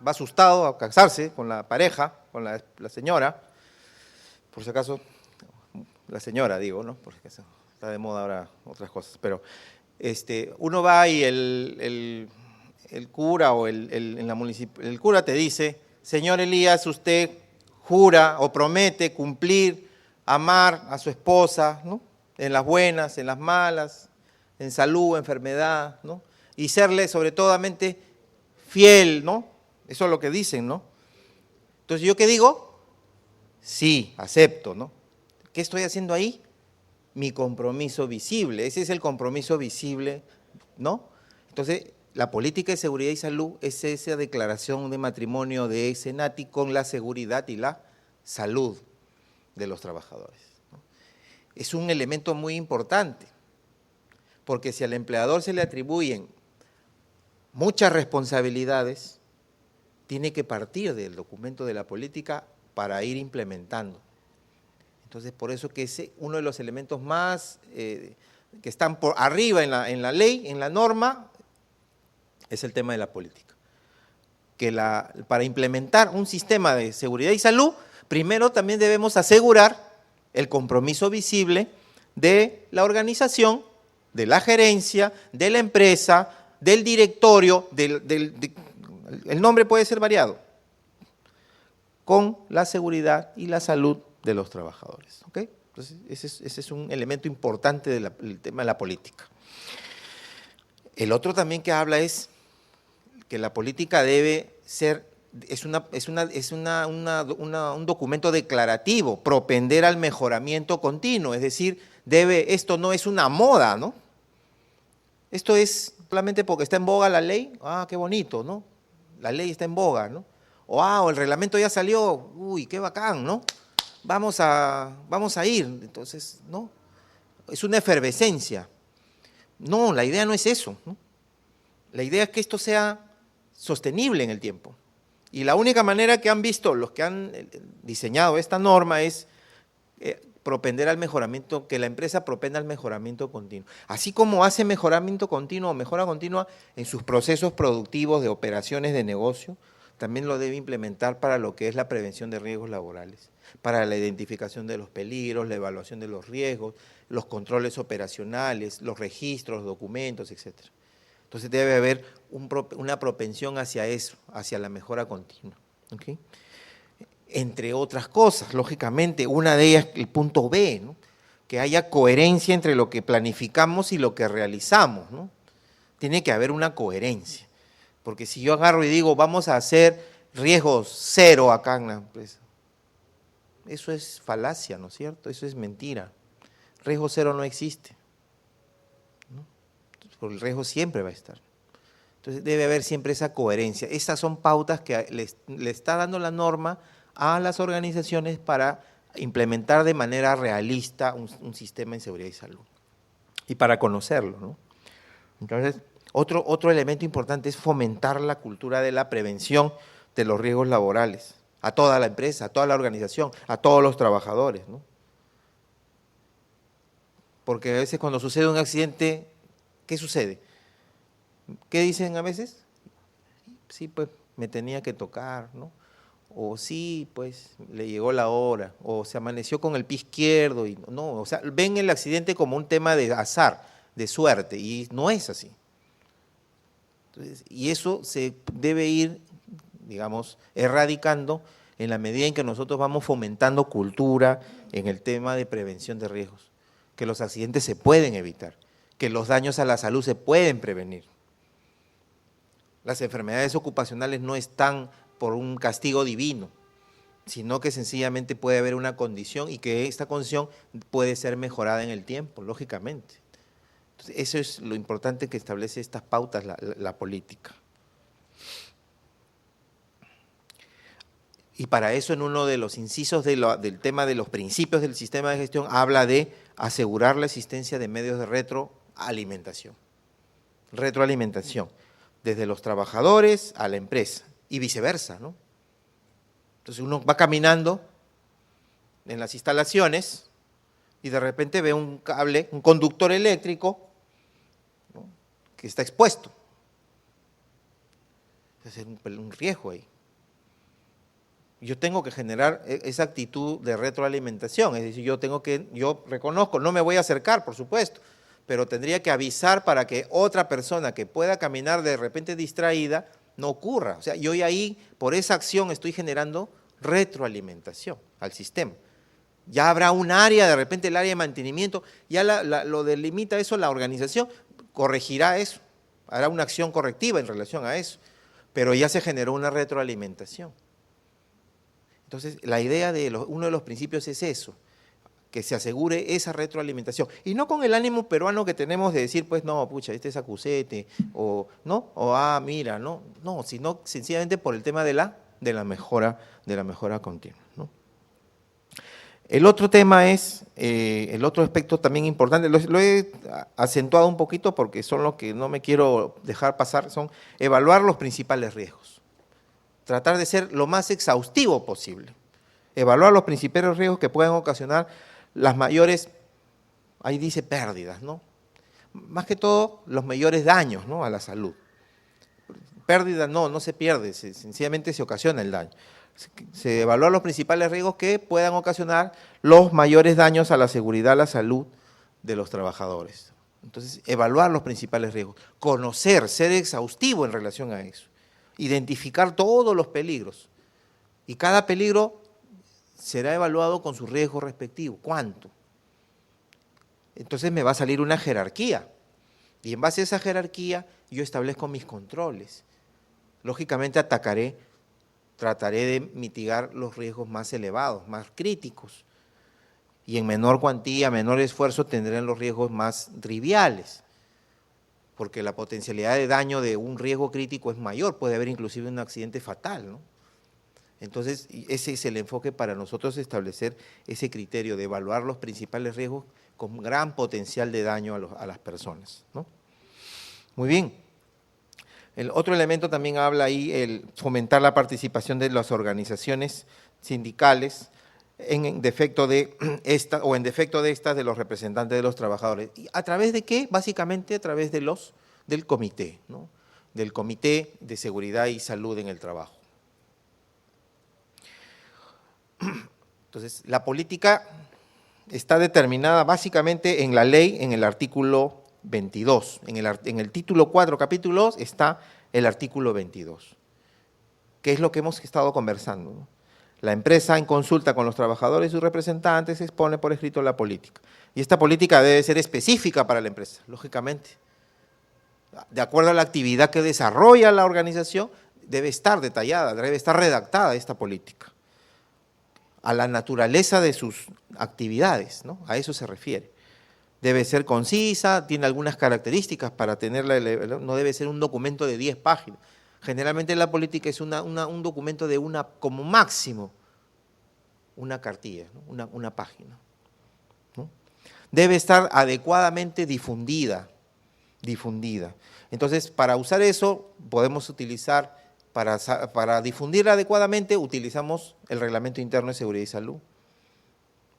asustado a casarse con la pareja, con la señora, por si acaso, la señora digo, ¿no? Porque está de moda ahora otras cosas, pero uno va y el cura o el cura te dice, señor Elías, usted jura o promete cumplir, amar a su esposa, ¿no? En las buenas, en las malas, en salud, enfermedad, ¿no? Y serle sobre todo fiel, ¿no? Eso es lo que dicen, ¿no? Entonces, ¿yo qué digo? Sí, acepto, ¿no? ¿Qué estoy haciendo ahí? Mi compromiso visible, ese es el compromiso visible, ¿no? Entonces, la política de seguridad y salud es esa declaración de matrimonio de Senati con la seguridad y la salud de los trabajadores, ¿no? Es un elemento muy importante, porque si al empleador se le atribuyen muchas responsabilidades, tiene que partir del documento de la política para ir implementando. Entonces, por eso que es uno de los elementos más que están por arriba en la ley, en la norma, es el tema de la política. Que para implementar un sistema de seguridad y salud, primero también debemos asegurar el compromiso visible de la organización, de la gerencia, de la empresa, del directorio, el nombre puede ser variado, con la seguridad y la salud de los trabajadores. ¿Okay? Entonces, ese es un elemento importante del tema de la política. El otro también que habla es que la política debe ser, es un documento declarativo, propender al mejoramiento continuo, es decir, esto no es una moda, ¿no? Esto es solamente porque está en boga la ley, qué bonito, ¿no? La ley está en boga, ¿no? O el reglamento ya salió, uy, qué bacán, ¿no? Vamos a ir, entonces, ¿no? Es una efervescencia. No, la idea no es eso, ¿no? La idea es que esto sea sostenible en el tiempo. Y la única manera que han visto los que han diseñado esta norma es propender al mejoramiento, que la empresa propenda al mejoramiento continuo. Así como hace mejoramiento continuo o mejora continua en sus procesos productivos de operaciones de negocio, también lo debe implementar para lo que es la prevención de riesgos laborales, para la identificación de los peligros, la evaluación de los riesgos, los controles operacionales, los registros, los documentos, etc. Entonces debe haber una propensión hacia eso, hacia la mejora continua. ¿Okay? Entre otras cosas, lógicamente, una de ellas, el punto B, ¿no? Que haya coherencia entre lo que planificamos y lo que realizamos, ¿no? Tiene que haber una coherencia, porque si yo agarro y digo, vamos a hacer riesgos cero acá en la empresa, eso es falacia, ¿no es cierto? Eso es mentira. Riesgo cero no existe, ¿no? Porque el riesgo siempre va a estar. Entonces debe haber siempre esa coherencia. Estas son pautas que le está dando la norma a las organizaciones para implementar de manera realista un sistema en seguridad y salud y para conocerlo, ¿no? Entonces, otro elemento importante es fomentar la cultura de la prevención de los riesgos laborales a toda la empresa, a toda la organización, a todos los trabajadores, ¿no? Porque a veces cuando sucede un accidente, ¿qué sucede? ¿Qué dicen a veces? Sí, pues me tenía que tocar, ¿no? O sí, pues le llegó la hora, o se amaneció con el pie izquierdo, y no, o sea, ven el accidente como un tema de azar, de suerte, y no es así. Entonces, y eso se debe ir, digamos, erradicando en la medida en que nosotros vamos fomentando cultura en el tema de prevención de riesgos, que los accidentes se pueden evitar, que los daños a la salud se pueden prevenir. Las enfermedades ocupacionales no están por un castigo divino, sino que sencillamente puede haber una condición y que esta condición puede ser mejorada en el tiempo, lógicamente. Entonces, eso es lo importante que establece estas pautas la política. Y para eso en uno de los incisos del tema de los principios del sistema de gestión habla de asegurar la existencia de medios de retroalimentación. Retroalimentación, desde los trabajadores a la empresa y viceversa, ¿no? Entonces uno va caminando en las instalaciones y de repente ve un cable, un conductor eléctrico, ¿no?, que está expuesto. Es un riesgo ahí. Yo tengo que generar esa actitud de retroalimentación, es decir, yo reconozco, no me voy a acercar, por supuesto, pero tendría que avisar para que otra persona que pueda caminar de repente distraída no ocurra. O sea, yo ahí, por esa acción, estoy generando retroalimentación al sistema. Ya habrá un área, de repente el área de mantenimiento, ya lo delimita eso la organización, corregirá eso, hará una acción correctiva en relación a eso, pero ya se generó una retroalimentación. Entonces, la idea de uno de los principios es eso, que se asegure esa retroalimentación. Y no con el ánimo peruano que tenemos de decir, pues, no, pucha, este es acusete, o, ¿no? O, mira, no, sino sencillamente por el tema de la mejora continua, ¿no? El otro tema es, el otro aspecto también importante, lo he acentuado un poquito porque son los que no me quiero dejar pasar, son evaluar los principales riesgos. Tratar de ser lo más exhaustivo posible. Evaluar los principales riesgos que pueden ocasionar las mayores, ahí dice pérdidas, ¿no? Más que todo, los mayores daños, ¿no?, a la salud. Pérdida no se pierde, sencillamente se ocasiona el daño. Se evalúan los principales riesgos que puedan ocasionar los mayores daños a la seguridad, a la salud de los trabajadores. Entonces, evaluar los principales riesgos, conocer, ser exhaustivo en relación a eso, identificar todos los peligros. Y cada peligro será evaluado con su riesgo respectivo. ¿Cuánto? Entonces me va a salir una jerarquía. Y en base a esa jerarquía yo establezco mis controles. Lógicamente trataré de mitigar los riesgos más elevados, más críticos. Y en menor cuantía, menor esfuerzo tendrán los riesgos más triviales. Porque la potencialidad de daño de un riesgo crítico es mayor, puede haber inclusive un accidente fatal, ¿no? Entonces, ese es el enfoque para nosotros, establecer ese criterio de evaluar los principales riesgos con gran potencial de daño a las personas, ¿no? Muy bien. El otro elemento también habla ahí, el fomentar la participación de las organizaciones sindicales en defecto de esta o en defecto de estas de los representantes de los trabajadores. ¿Y a través de qué? Básicamente a través de del comité, ¿no? Del Comité de Seguridad y Salud en el Trabajo. Entonces, la política está determinada básicamente en la ley, en el artículo 22. En el título 4, capítulo 2, está el artículo 22, que es lo que hemos estado conversando, ¿no? La empresa, en consulta con los trabajadores y sus representantes, expone por escrito la política. Y esta política debe ser específica para la empresa, lógicamente. De acuerdo a la actividad que desarrolla la organización, debe estar detallada, debe estar redactada esta política. A la naturaleza de sus actividades, ¿no? A eso se refiere. Debe ser concisa, tiene algunas características para tenerla, no debe ser un documento de 10 páginas. Generalmente la política es un documento de como máximo, una cartilla, ¿no? una página, ¿no? Debe estar adecuadamente difundida. Entonces, para usar eso, podemos utilizar, para difundirla adecuadamente, utilizamos el Reglamento Interno de Seguridad y Salud,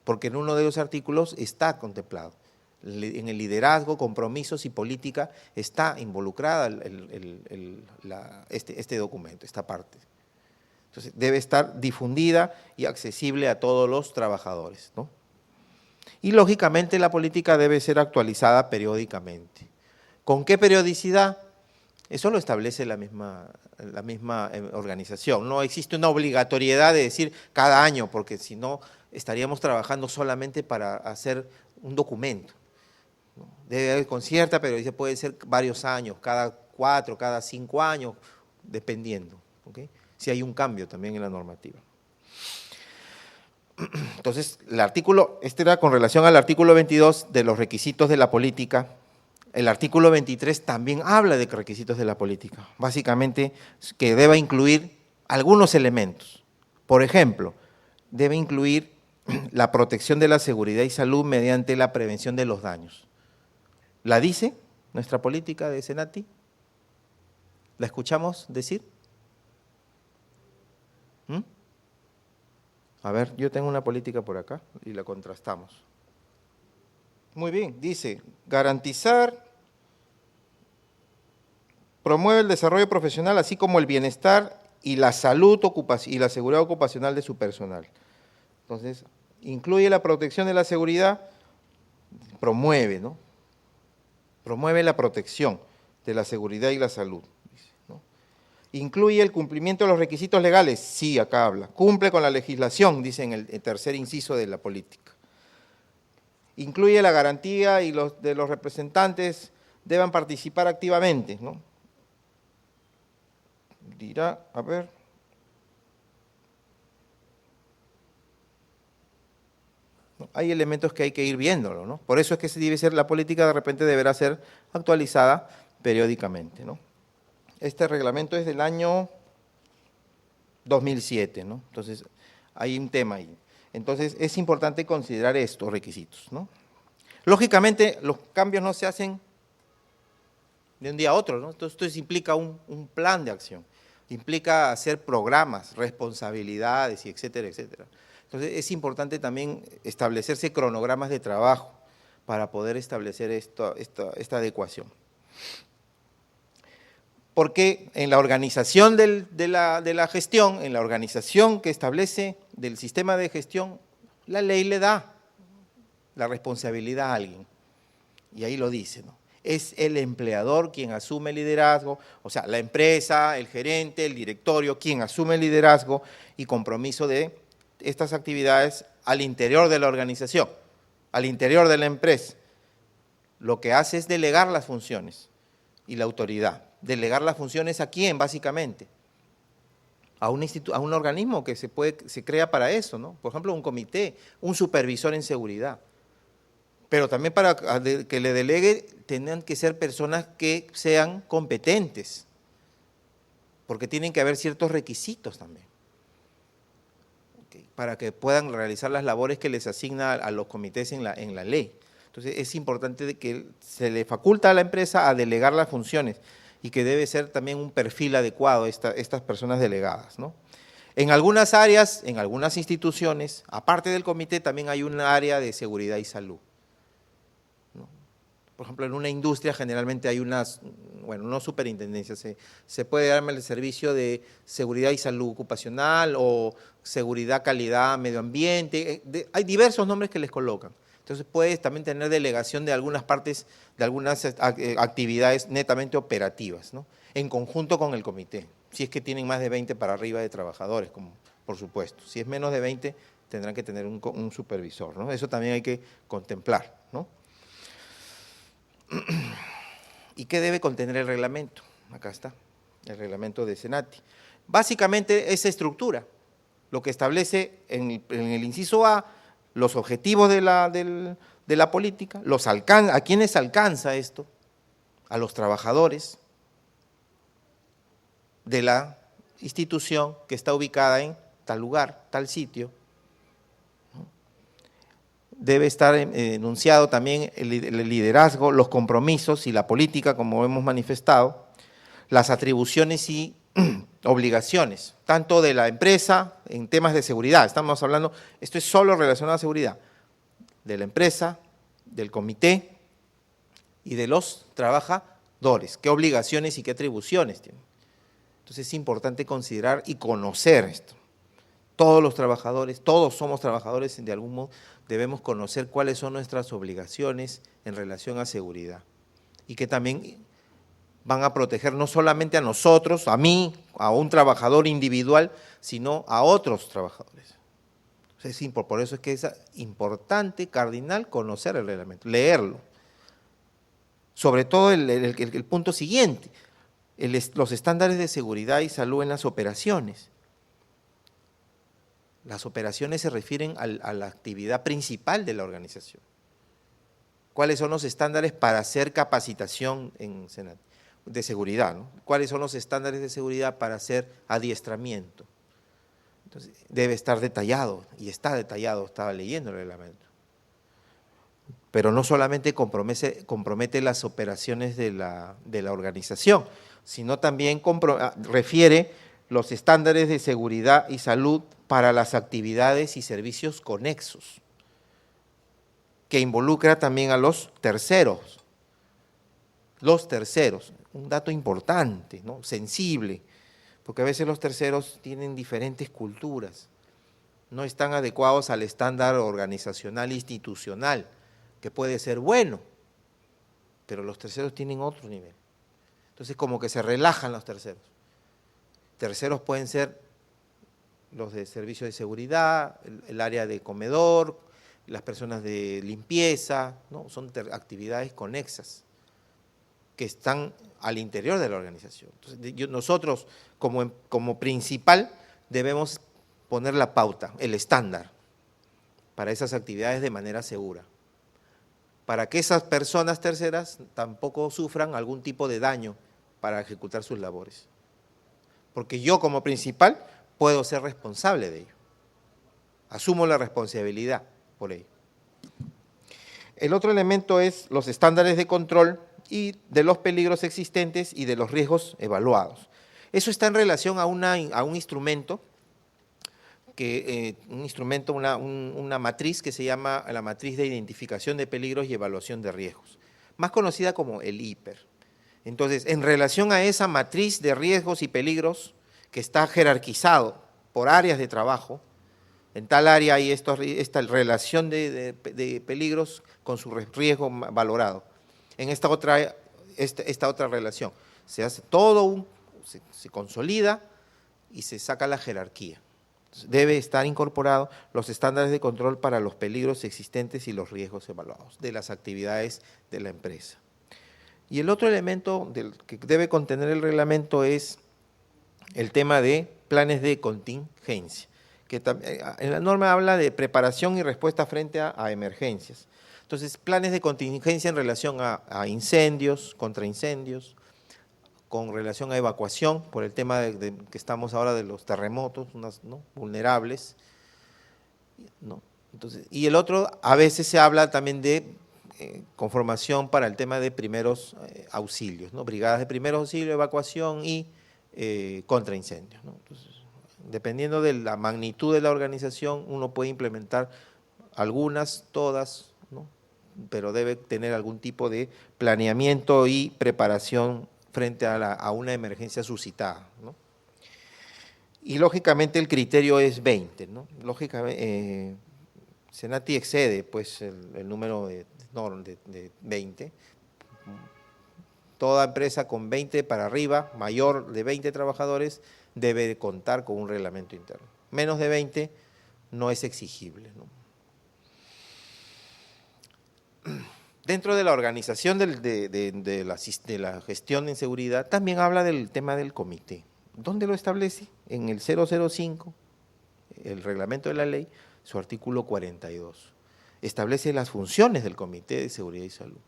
porque en uno de los artículos está contemplado. En el liderazgo, compromisos y política está involucrada este documento, esta parte. Entonces, debe estar difundida y accesible a todos los trabajadores, ¿no? Y, lógicamente, la política debe ser actualizada periódicamente. ¿Con qué periodicidad? Eso lo establece la misma organización. No existe una obligatoriedad de decir cada año, porque si no, estaríamos trabajando solamente para hacer un documento. Debe haber con cierta periodicidad, puede ser varios años, cada 4, cada 5 años, dependiendo, ¿okay? Si hay un cambio también en la normativa. Entonces, este era con relación al artículo 22 de los requisitos de la política. El artículo 23 también habla de requisitos de la política, básicamente que deba incluir algunos elementos. Por ejemplo, debe incluir la protección de la seguridad y salud mediante la prevención de los daños. ¿La dice nuestra política de Senati? ¿La escuchamos decir? A ver, yo tengo una política por acá y la contrastamos. Muy bien, dice, garantizar, promueve el desarrollo profesional, así como el bienestar y la salud y la seguridad ocupacional de su personal. Entonces, incluye la protección de la seguridad, promueve, ¿no? Promueve la protección de la seguridad y la salud, ¿no? Incluye el cumplimiento de los requisitos legales, sí, acá habla. Cumple con la legislación, dice en el tercer inciso de la política. Incluye la garantía y de los representantes deban participar activamente, ¿no? Dirá, a ver. Hay elementos que hay que ir viéndolo, ¿no? Por eso es que la política de repente deberá ser actualizada periódicamente, ¿no? Este reglamento es del año 2007, ¿no? Entonces, hay un tema ahí. Entonces, es importante considerar estos requisitos, ¿no? Lógicamente, los cambios no se hacen de un día a otro, ¿no? Entonces, esto implica un plan de acción, implica hacer programas, responsabilidades, y etcétera, etcétera. Entonces, es importante también establecerse cronogramas de trabajo para poder establecer esta adecuación. Porque en la organización de la gestión, en la organización que establece del sistema de gestión, la ley le da la responsabilidad a alguien. Y ahí lo dice, ¿no? Es el empleador quien asume el liderazgo, o sea, la empresa, el gerente, el directorio, quien asume el liderazgo y compromiso de estas actividades al interior de la organización, al interior de la empresa. Lo que hace es delegar las funciones y la autoridad. ¿Delegar las funciones a quién, básicamente? A un organismo que se crea para eso, ¿no? Por ejemplo, un comité, un supervisor en seguridad. Pero también para que le delegue, tendrán que ser personas que sean competentes, porque tienen que haber ciertos requisitos también, para que puedan realizar las labores que les asigna a los comités en la ley. Entonces, es importante que se le faculta a la empresa a delegar las funciones y que debe ser también un perfil adecuado estas personas delegadas, ¿no? En algunas áreas, en algunas instituciones, aparte del comité, también hay un área de seguridad y salud. Por ejemplo, en una industria generalmente hay unas, bueno, no superintendencias, se puede darme el servicio de seguridad y salud ocupacional o seguridad, calidad, medio ambiente, hay diversos nombres que les colocan. Entonces puedes también tener delegación de algunas partes, de algunas actividades netamente operativas, ¿no? En conjunto con el comité, si es que tienen más de 20 para arriba de trabajadores, como por supuesto. Si es menos de 20, tendrán que tener un supervisor, ¿no? Eso también hay que contemplar, ¿no? ¿Y qué debe contener el reglamento? Acá está, el reglamento de SENATI. Básicamente esa estructura, lo que establece en el inciso A, los objetivos de la política, a quiénes alcanza esto, a los trabajadores de la institución que está ubicada en tal lugar, tal sitio. Debe estar enunciado también el liderazgo, los compromisos y la política, como hemos manifestado, las atribuciones y obligaciones, tanto de la empresa en temas de seguridad, estamos hablando, esto es solo relacionado a seguridad, de la empresa, del comité y de los trabajadores, qué obligaciones y qué atribuciones tienen. Entonces es importante considerar y conocer esto. Todos los trabajadores, todos somos trabajadores de algún modo, debemos conocer cuáles son nuestras obligaciones en relación a seguridad y que también van a proteger no solamente a nosotros, a mí, a un trabajador individual, sino a otros trabajadores. Por eso es que es importante, cardinal, conocer el reglamento, leerlo. Sobre todo el punto siguiente, los estándares de seguridad y salud en las operaciones. Las operaciones se refieren a la actividad principal de la organización. ¿Cuáles son los estándares para hacer capacitación en SENATI? De seguridad, ¿no? ¿Cuáles son los estándares de seguridad para hacer adiestramiento? Entonces, debe estar detallado, y está detallado, estaba leyendo el reglamento. Pero no solamente compromete las operaciones de la organización, sino también refiere los estándares de seguridad y salud para las actividades y servicios conexos, que involucra también a los terceros. Los terceros, un dato importante, ¿no? Sensible, porque a veces los terceros tienen diferentes culturas, no están adecuados al estándar organizacional institucional, que puede ser bueno, pero los terceros tienen otro nivel. Entonces como que se relajan los terceros. Terceros pueden ser los de servicio de seguridad, el área de comedor, las personas de limpieza, ¿no? Son actividades conexas que están al interior de la organización. Entonces, nosotros como principal debemos poner la pauta, el estándar para esas actividades de manera segura, para que esas personas terceras tampoco sufran algún tipo de daño para ejecutar sus labores. Porque yo como principal puedo ser responsable de ello. Asumo la responsabilidad por ello. El otro elemento es los estándares de control y de los peligros existentes y de los riesgos evaluados. Eso está en relación a un instrumento, una matriz que se llama la matriz de identificación de peligros y evaluación de riesgos, más conocida como el IPER. Entonces, en relación a esa matriz de riesgos y peligros que está jerarquizado por áreas de trabajo, en tal área hay esta relación de peligros con su riesgo valorado. En esta otra relación se hace se consolida y se saca la jerarquía. Debe estar incorporado los estándares de control para los peligros existentes y los riesgos evaluados de las actividades de la empresa. Y el otro elemento que debe contener el reglamento es el tema de planes de contingencia, que en la norma habla de preparación y respuesta frente a emergencias. Entonces, planes de contingencia en relación a incendios, contra incendios, con relación a evacuación, por el tema que estamos ahora de los terremotos, ¿no? Vulnerables, ¿no? Entonces, y el otro, a veces se habla también de conformación para el tema de primeros auxilios, ¿no? Brigadas de primeros auxilios, evacuación y contra incendios, ¿no? Entonces, Dependiendo de la magnitud de la organización, uno puede implementar algunas, todas, ¿no? Pero debe tener algún tipo de planeamiento y preparación frente a una emergencia suscitada, ¿no? Y lógicamente el criterio es 20, ¿no? Lógicamente, Senati excede pues el número de 20. Toda empresa con 20 para arriba, mayor de 20 trabajadores, debe contar con un reglamento interno. Menos de 20 no es exigible, ¿no? Dentro de la organización de la gestión en seguridad, también habla del tema del comité. ¿Dónde lo establece? En el 005, el reglamento de la ley, su artículo 42. Establece las funciones del Comité de Seguridad y Salud.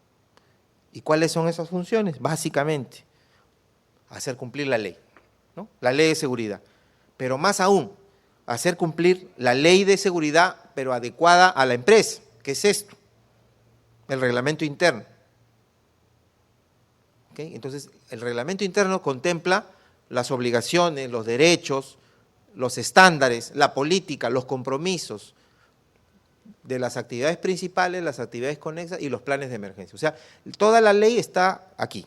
¿Y cuáles son esas funciones? Básicamente, hacer cumplir la ley, ¿no? La ley de seguridad. Pero más aún, hacer cumplir la ley de seguridad, pero adecuada a la empresa. ¿Qué es esto? El reglamento interno. ¿Okay? Entonces, el reglamento interno contempla las obligaciones, los derechos, los estándares, la política, los compromisos de las actividades principales, las actividades conexas y los planes de emergencia. O sea, toda la ley está aquí,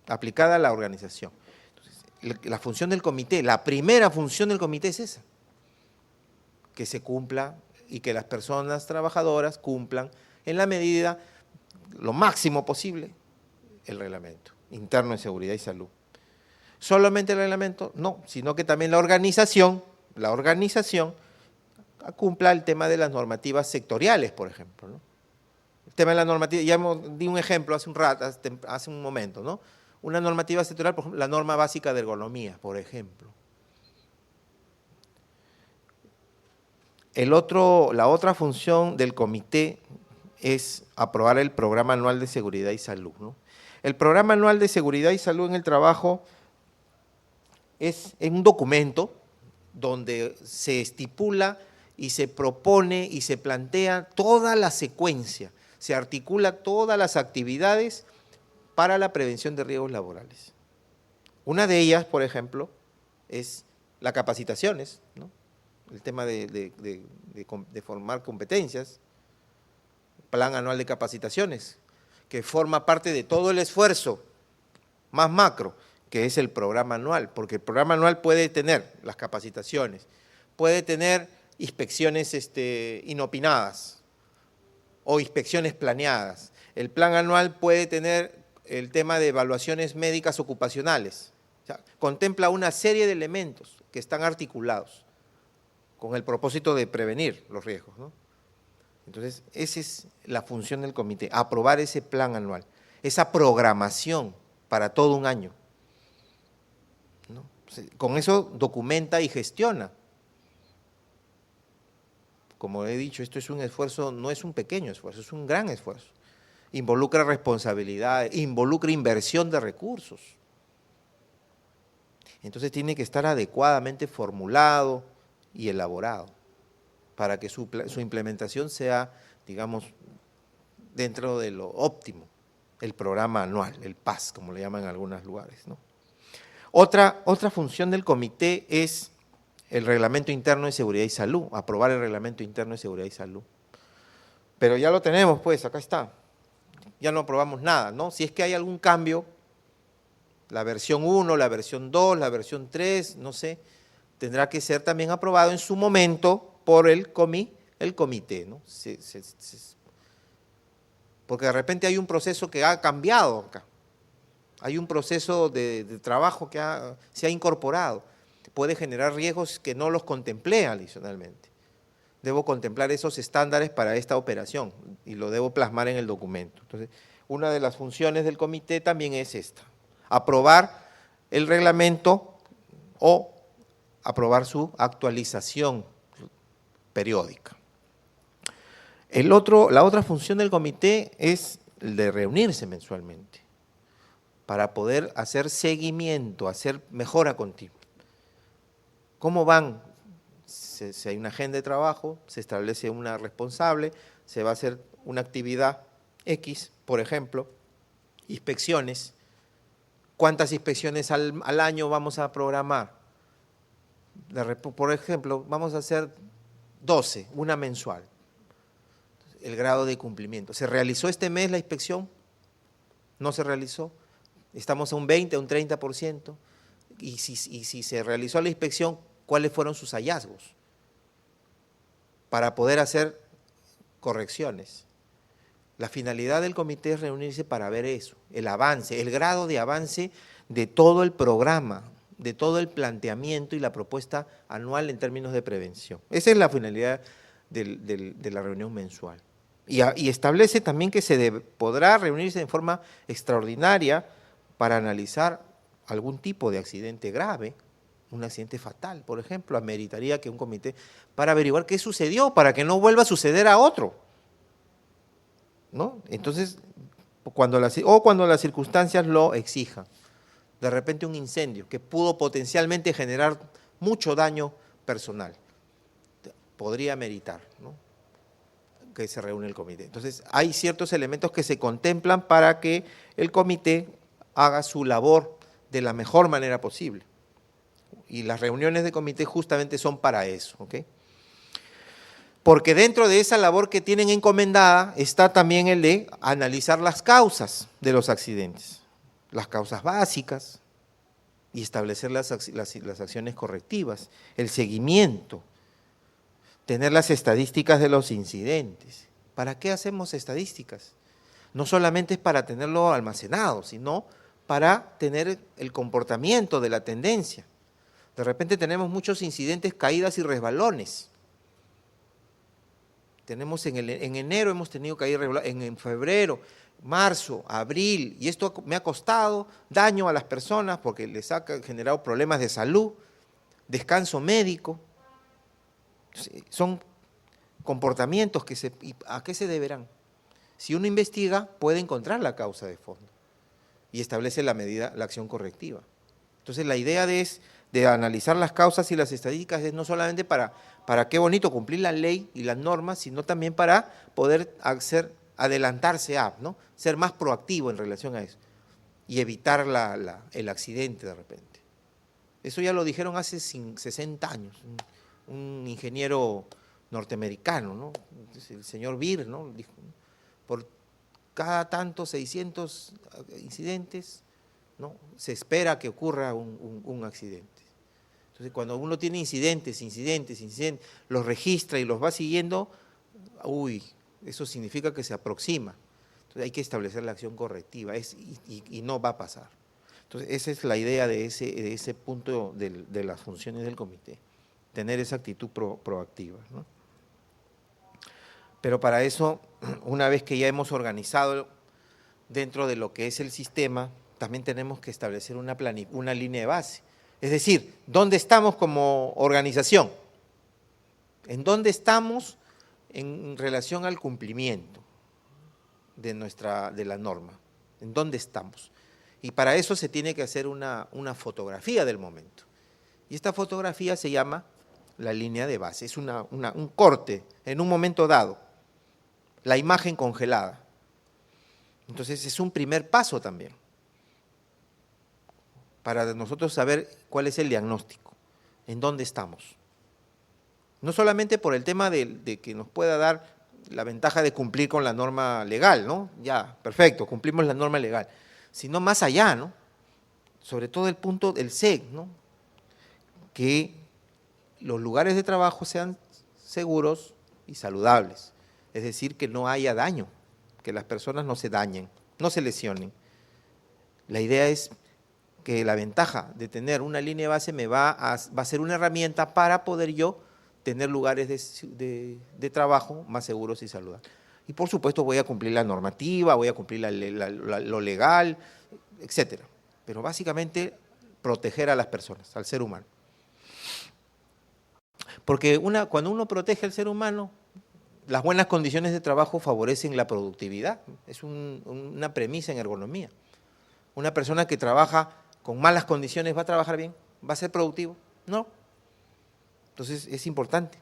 aplicada a la organización. Entonces, la función del comité, la primera función del comité es esa, que se cumpla y que las personas trabajadoras cumplan en la medida, lo máximo posible, el reglamento interno de seguridad y salud. Solamente el reglamento, no, sino que también la organización cumpla el tema de las normativas sectoriales, por ejemplo, ¿no? El tema de la normativa, ya di un ejemplo hace un momento, ¿no? Una normativa sectorial, por ejemplo, la norma básica de ergonomía, por ejemplo. La otra función del comité es aprobar el programa anual de seguridad y salud, ¿no? El programa anual de seguridad y salud en el trabajo es un documento donde se estipula y se propone y se plantea toda la secuencia, se articula todas las actividades para la prevención de riesgos laborales. Una de ellas, por ejemplo, es las capacitaciones, ¿no? El tema de formar competencias, plan anual de capacitaciones, que forma parte de todo el esfuerzo más macro, que es el programa anual, porque el programa anual puede tener las capacitaciones, puede tener inspecciones inopinadas o inspecciones planeadas. El plan anual puede tener el tema de evaluaciones médicas ocupacionales. O sea, contempla una serie de elementos que están articulados con el propósito de prevenir los riesgos, ¿no? Entonces, esa es la función del comité, aprobar ese plan anual, esa programación para todo un año, ¿no? Con eso documenta y gestiona. Como he dicho, esto es un esfuerzo, no es un pequeño esfuerzo, es un gran esfuerzo. Involucra responsabilidades, involucra inversión de recursos. Entonces tiene que estar adecuadamente formulado y elaborado para que su implementación sea, digamos, dentro de lo óptimo, el programa anual, el PAS, como le llaman en algunos lugares, ¿no? Otra función del comité es el reglamento interno de seguridad y salud, aprobar el reglamento interno de seguridad y salud. Pero ya lo tenemos, pues, acá está. Ya no aprobamos nada, ¿no? Si es que hay algún cambio, la versión 1, la versión 2, la versión 3, no sé, tendrá que ser también aprobado en su momento por el comité, ¿no? Porque de repente hay un proceso que ha cambiado acá, hay un proceso de trabajo que se ha incorporado, puede generar riesgos que no los contemplé adicionalmente. Debo contemplar esos estándares para esta operación y lo debo plasmar en el documento. Entonces, una de las funciones del comité también es esta, aprobar el reglamento o aprobar su actualización periódica. La otra función del comité es el de reunirse mensualmente para poder hacer seguimiento, hacer mejora continua. ¿Cómo van? Si hay una agenda de trabajo, se establece una responsable, se va a hacer una actividad X, por ejemplo, inspecciones. ¿Cuántas inspecciones al año vamos a programar? Por ejemplo, vamos a hacer 12, una mensual, el grado de cumplimiento. ¿Se realizó este mes la inspección? ¿No se realizó? Estamos a un 20, a un 30%. Y si se realizó la inspección, ¿cuáles fueron sus hallazgos? Para poder hacer correcciones. La finalidad del comité es reunirse para ver eso, el avance, el grado de avance de todo el programa, de todo el planteamiento y la propuesta anual en términos de prevención. Esa es la finalidad de la reunión mensual. Y establece también que podrá reunirse de forma extraordinaria para analizar algún tipo de accidente grave, un accidente fatal, por ejemplo, ameritaría que un comité, para averiguar qué sucedió, para que no vuelva a suceder a otro, ¿no? Entonces, cuando las circunstancias lo exijan. De repente un incendio que pudo potencialmente generar mucho daño personal, podría meritar, ¿no?, que se reúne el comité. Entonces, hay ciertos elementos que se contemplan para que el comité haga su labor de la mejor manera posible. Y las reuniones de comité justamente son para eso, ¿ok? Porque dentro de esa labor que tienen encomendada está también el de analizar las causas de los accidentes, las causas básicas, y establecer las acciones correctivas, el seguimiento, tener las estadísticas de los incidentes. ¿Para qué hacemos estadísticas? No solamente es para tenerlo almacenado, sino para tener el comportamiento de la tendencia. De repente tenemos muchos incidentes, caídas y resbalones. Tenemos en enero hemos tenido caídas y resbalones, en febrero, marzo, abril, y esto me ha costado daño a las personas porque les ha generado problemas de salud, descanso médico. Son comportamientos ¿a qué se deberán? Si uno investiga, puede encontrar la causa de fondo y establece la acción correctiva. Entonces, la idea de analizar las causas y las estadísticas es no solamente para qué bonito cumplir la ley y las normas, sino también para poder adelantarse ¿no?, ser más proactivo en relación a eso y evitar el accidente de repente. Eso ya lo dijeron hace 60 años. Un ingeniero norteamericano, ¿no?, el señor Beer, ¿no?, dijo, por cada tanto 600 incidentes, ¿no?, se espera que ocurra un accidente. Entonces, cuando uno tiene incidentes, los registra y los va siguiendo, eso significa que se aproxima. Entonces, hay que establecer la acción correctiva y no va a pasar. Entonces, esa es la idea de ese punto de las funciones del comité, tener esa actitud proactiva, ¿no? Pero para eso, una vez que ya hemos organizado dentro de lo que es el sistema, también tenemos que establecer una línea de base. Es decir, ¿dónde estamos como organización? ¿En dónde estamos en relación al cumplimiento de la norma? ¿En dónde estamos? Y para eso se tiene que hacer una fotografía del momento. Y esta fotografía se llama la línea de base. Es un corte en un momento dado, la imagen congelada. Entonces es un primer paso también para nosotros saber cuál es el diagnóstico, en dónde estamos. No solamente por el tema de que nos pueda dar la ventaja de cumplir con la norma legal, ¿no? Ya, perfecto, cumplimos la norma legal, sino más allá, ¿no? Sobre todo el punto del SEC, ¿no?, que los lugares de trabajo sean seguros y saludables, es decir, que no haya daño, que las personas no se dañen, no se lesionen. La idea es que la ventaja de tener una línea de base va a ser una herramienta para poder yo tener lugares de trabajo más seguros y saludables. Y por supuesto voy a cumplir la normativa, voy a cumplir lo legal, etcétera. Pero básicamente proteger a las personas, al ser humano. Porque cuando uno protege al ser humano, las buenas condiciones de trabajo favorecen la productividad. Es una premisa en ergonomía. Una persona que trabaja con malas condiciones, ¿va a trabajar bien? ¿Va a ser productivo? No. Entonces es importante,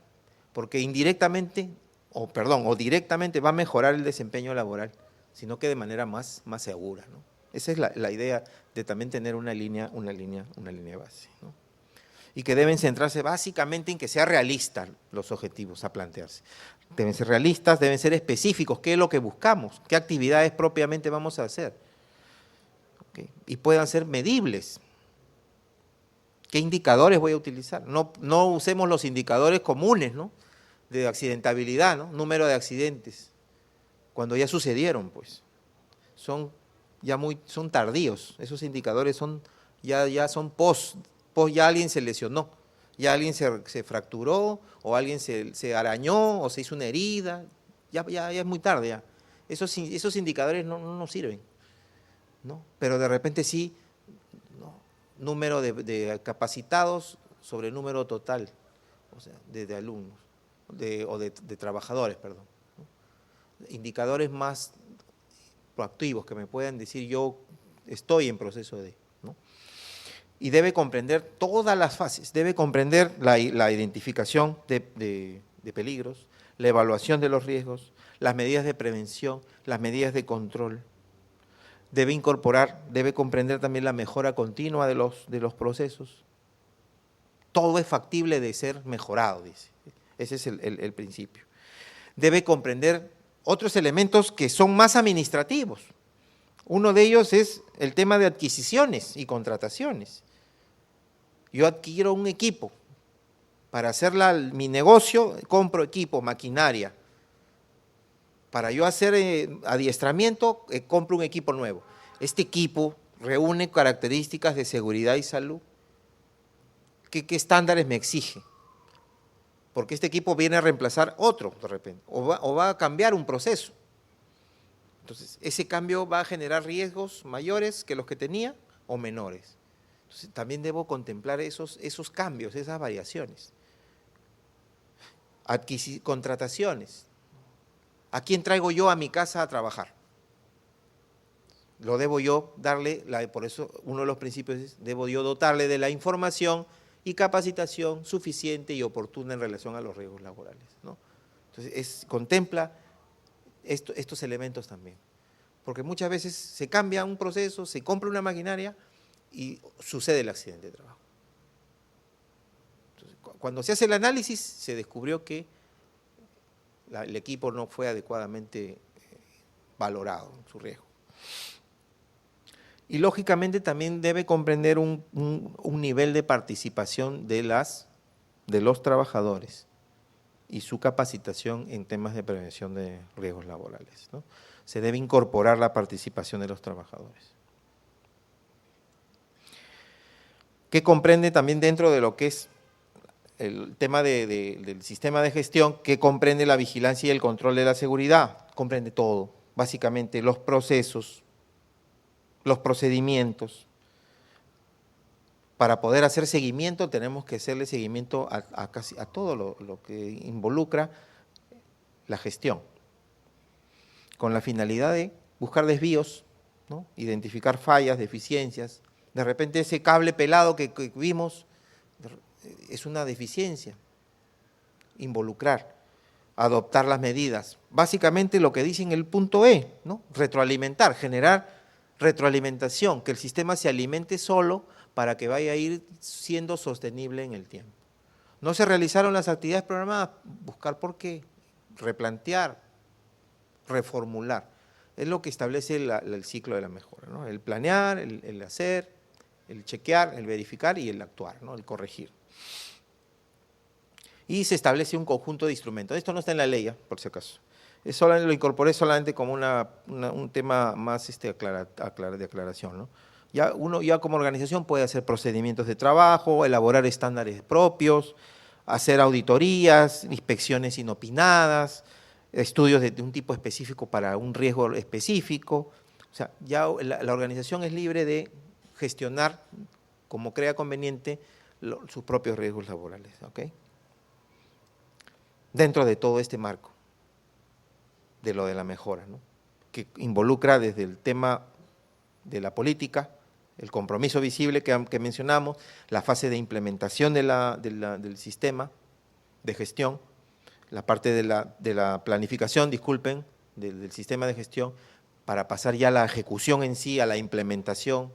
porque indirectamente, o directamente va a mejorar el desempeño laboral, sino que de manera más segura, ¿no? Esa es la idea de también tener una línea de base, ¿no? y que deben centrarse básicamente en que sean realistas los objetivos a plantearse. Deben ser realistas, deben ser específicos, qué es lo que buscamos, qué actividades propiamente vamos a hacer. ¿Okay? Y puedan ser medibles. ¿Qué indicadores voy a utilizar? No usemos los indicadores comunes, ¿no?, de accidentabilidad, ¿no?, número de accidentes, cuando ya sucedieron, pues. Son tardíos, esos indicadores ya son post ya alguien se lesionó, ya alguien se fracturó, o alguien se arañó, o se hizo una herida, ya es muy tarde ya. Esos indicadores no nos sirven, ¿no? Pero de repente sí, ¿no?, número de capacitados sobre el número total, o sea, de alumnos, de trabajadores, perdón, ¿no? Indicadores más proactivos que me puedan decir yo estoy en proceso de, ¿no? Y debe comprender todas las fases, debe comprender la identificación de peligros, la evaluación de los riesgos, las medidas de prevención, las medidas de control. Debe comprender también la mejora continua de los procesos. Todo es factible de ser mejorado, dice. Ese es el principio. Debe comprender otros elementos que son más administrativos. Uno de ellos es el tema de adquisiciones y contrataciones. Yo adquiero un equipo para hacer mi negocio, compro equipo, maquinaria. Para yo hacer adiestramiento, compro un equipo nuevo. Este equipo reúne características de seguridad y salud. ¿Qué estándares me exige? Porque este equipo viene a reemplazar otro de repente, o va a cambiar un proceso. Entonces, ese cambio va a generar riesgos mayores que los que tenía o menores. Entonces, también debo contemplar esos cambios, esas variaciones. Contrataciones. ¿A quién traigo yo a mi casa a trabajar? Lo debo yo darle, por eso uno de los principios es, debo yo dotarle de la información y capacitación suficiente y oportuna en relación a los riesgos laborales, ¿no? Entonces, contempla estos elementos también. Porque muchas veces se cambia un proceso, se compra una maquinaria y sucede el accidente de trabajo. Entonces, cuando se hace el análisis, se descubrió que el equipo no fue adecuadamente valorado en su riesgo. Y lógicamente también debe comprender un nivel de participación de los trabajadores y su capacitación en temas de prevención de riesgos laborales, ¿no? Se debe incorporar la participación de los trabajadores. ¿Qué comprende también dentro de lo que es el tema del sistema de gestión? ¿Qué comprende la vigilancia y el control de la seguridad? Comprende todo, básicamente los procesos, los procedimientos. Para poder hacer seguimiento tenemos que hacerle seguimiento a todo lo que involucra la gestión, con la finalidad de buscar desvíos, ¿no?, identificar fallas, deficiencias. De repente ese cable pelado que vimos es una deficiencia. Involucrar, adoptar las medidas. Básicamente lo que dice en el punto E, ¿no?, retroalimentar, generar retroalimentación, que el sistema se alimente solo para que vaya a ir siendo sostenible en el tiempo. No se realizaron las actividades programadas, buscar por qué, replantear, reformular. Es lo que establece el ciclo de la mejora, ¿no? El planear, el hacer, el chequear, el verificar y el actuar, ¿no?, el corregir. Y se establece un conjunto de instrumentos. Esto no está en la ley, por si acaso. Lo incorporé solamente como un tema más de aclaración, ¿no? Uno ya como organización puede hacer procedimientos de trabajo, elaborar estándares propios, hacer auditorías, inspecciones inopinadas, estudios de un tipo específico para un riesgo específico. O sea, ya la organización es libre de gestionar, como crea conveniente, sus propios riesgos laborales, ¿ok? Dentro de todo este marco de lo de la mejora, ¿no?, que involucra desde el tema de la política, el compromiso visible que mencionamos, la fase de implementación del sistema de gestión, la parte de la planificación, del sistema de gestión, para pasar ya a la ejecución en sí, a la implementación,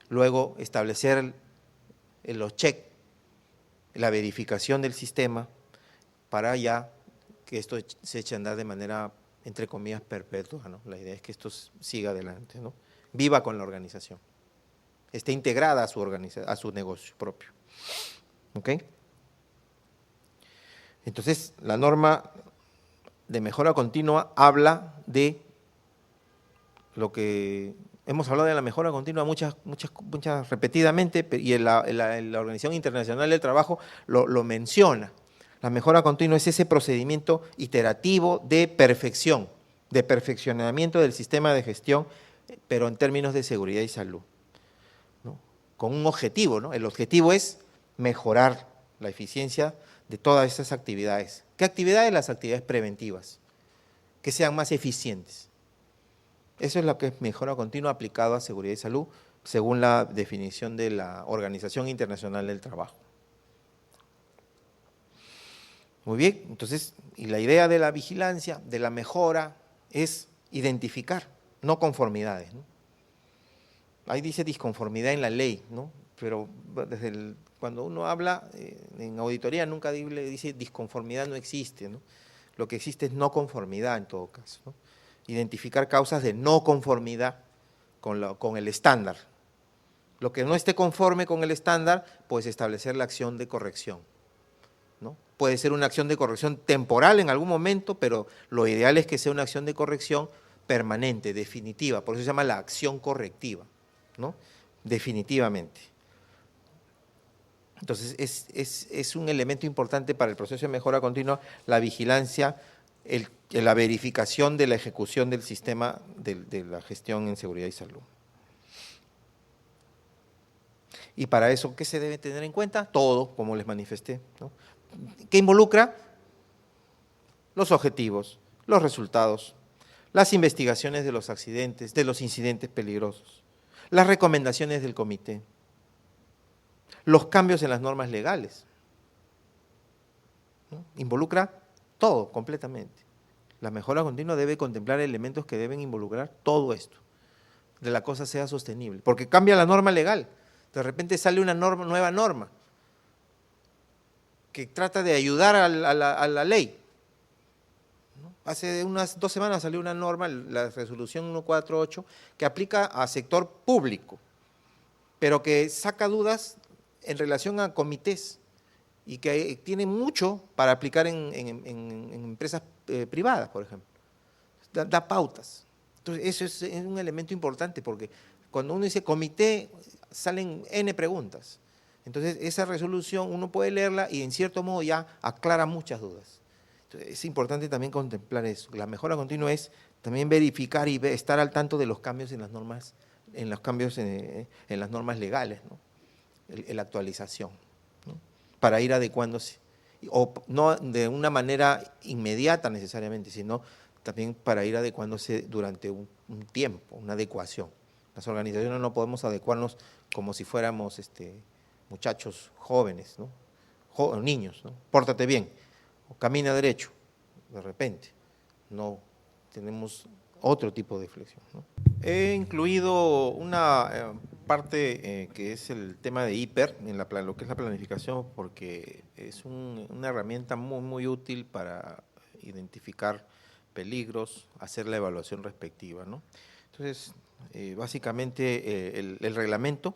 luego establecer los checks la verificación del sistema para ya que esto se eche a andar de manera, entre comillas, perpetua, ¿no? La idea es que esto siga adelante, ¿no? Viva con la organización, esté integrada a su negocio propio. ¿Ok? Entonces, la norma de mejora continua habla de lo que hemos hablado de la mejora continua muchas repetidamente, y la Organización Internacional del Trabajo lo menciona. La mejora continua es ese procedimiento iterativo de perfección, de perfeccionamiento del sistema de gestión, pero en términos de seguridad y salud, ¿no? Con un objetivo, ¿no? El objetivo es mejorar la eficiencia de todas estas actividades. ¿Qué actividades? Las actividades preventivas, que sean más eficientes. Eso es lo que es mejora continua aplicado a seguridad y salud, según la definición de la Organización Internacional del Trabajo. Muy bien, entonces, y la idea de la vigilancia, de la mejora, es identificar no conformidades, ¿no? Ahí dice disconformidad en la ley, ¿no? Pero cuando uno habla en auditoría nunca dice disconformidad no existe, ¿no? Lo que existe es no conformidad en todo caso, ¿no? Identificar causas de no conformidad con el estándar. Lo que no esté conforme con el estándar, pues establecer la acción de corrección, ¿no? Puede ser una acción de corrección temporal en algún momento, pero lo ideal es que sea una acción de corrección permanente, definitiva. Por eso se llama la acción correctiva, ¿no? Definitivamente. Entonces, es un elemento importante para el proceso de mejora continua, la vigilancia, la verificación de la ejecución del sistema de la gestión en seguridad y salud. Y para eso, ¿qué se debe tener en cuenta? Todo, como les manifesté, ¿no? ¿Qué involucra? Los objetivos, los resultados, las investigaciones de los accidentes, de los incidentes peligrosos, las recomendaciones del comité, los cambios en las normas legales, ¿no? Involucra todo completamente. La mejora continua debe contemplar elementos que deben involucrar todo esto, de la cosa sea sostenible, porque cambia la norma legal, de repente sale una nueva norma que trata de ayudar a la ley. Hace unas 2 semanas salió una norma, la resolución 148, que aplica a sector público, pero que saca dudas en relación a comités y que tiene mucho para aplicar en empresas privadas, por ejemplo. Da pautas. Entonces, eso es un elemento importante porque cuando uno dice comité, salen N preguntas. Entonces, esa resolución uno puede leerla y en cierto modo ya aclara muchas dudas. Entonces, es importante también contemplar eso. La mejora continua es también verificar y estar al tanto de los cambios en las normas, en las normas legales, ¿no? La actualización, ¿no? Para ir adecuándose, o no de una manera inmediata necesariamente, sino también para ir adecuándose durante un tiempo, una adecuación. Las organizaciones no podemos adecuarnos como si fuéramos muchachos jóvenes, ¿no? Niños, ¿no? Pórtate bien, o camina derecho, de repente. No, tenemos otro tipo de flexión, ¿no? He incluido una parte que es el tema de hiper, en lo que es la planificación, porque es una herramienta muy, muy útil para identificar peligros, hacer la evaluación respectiva, ¿no? Entonces, básicamente el reglamento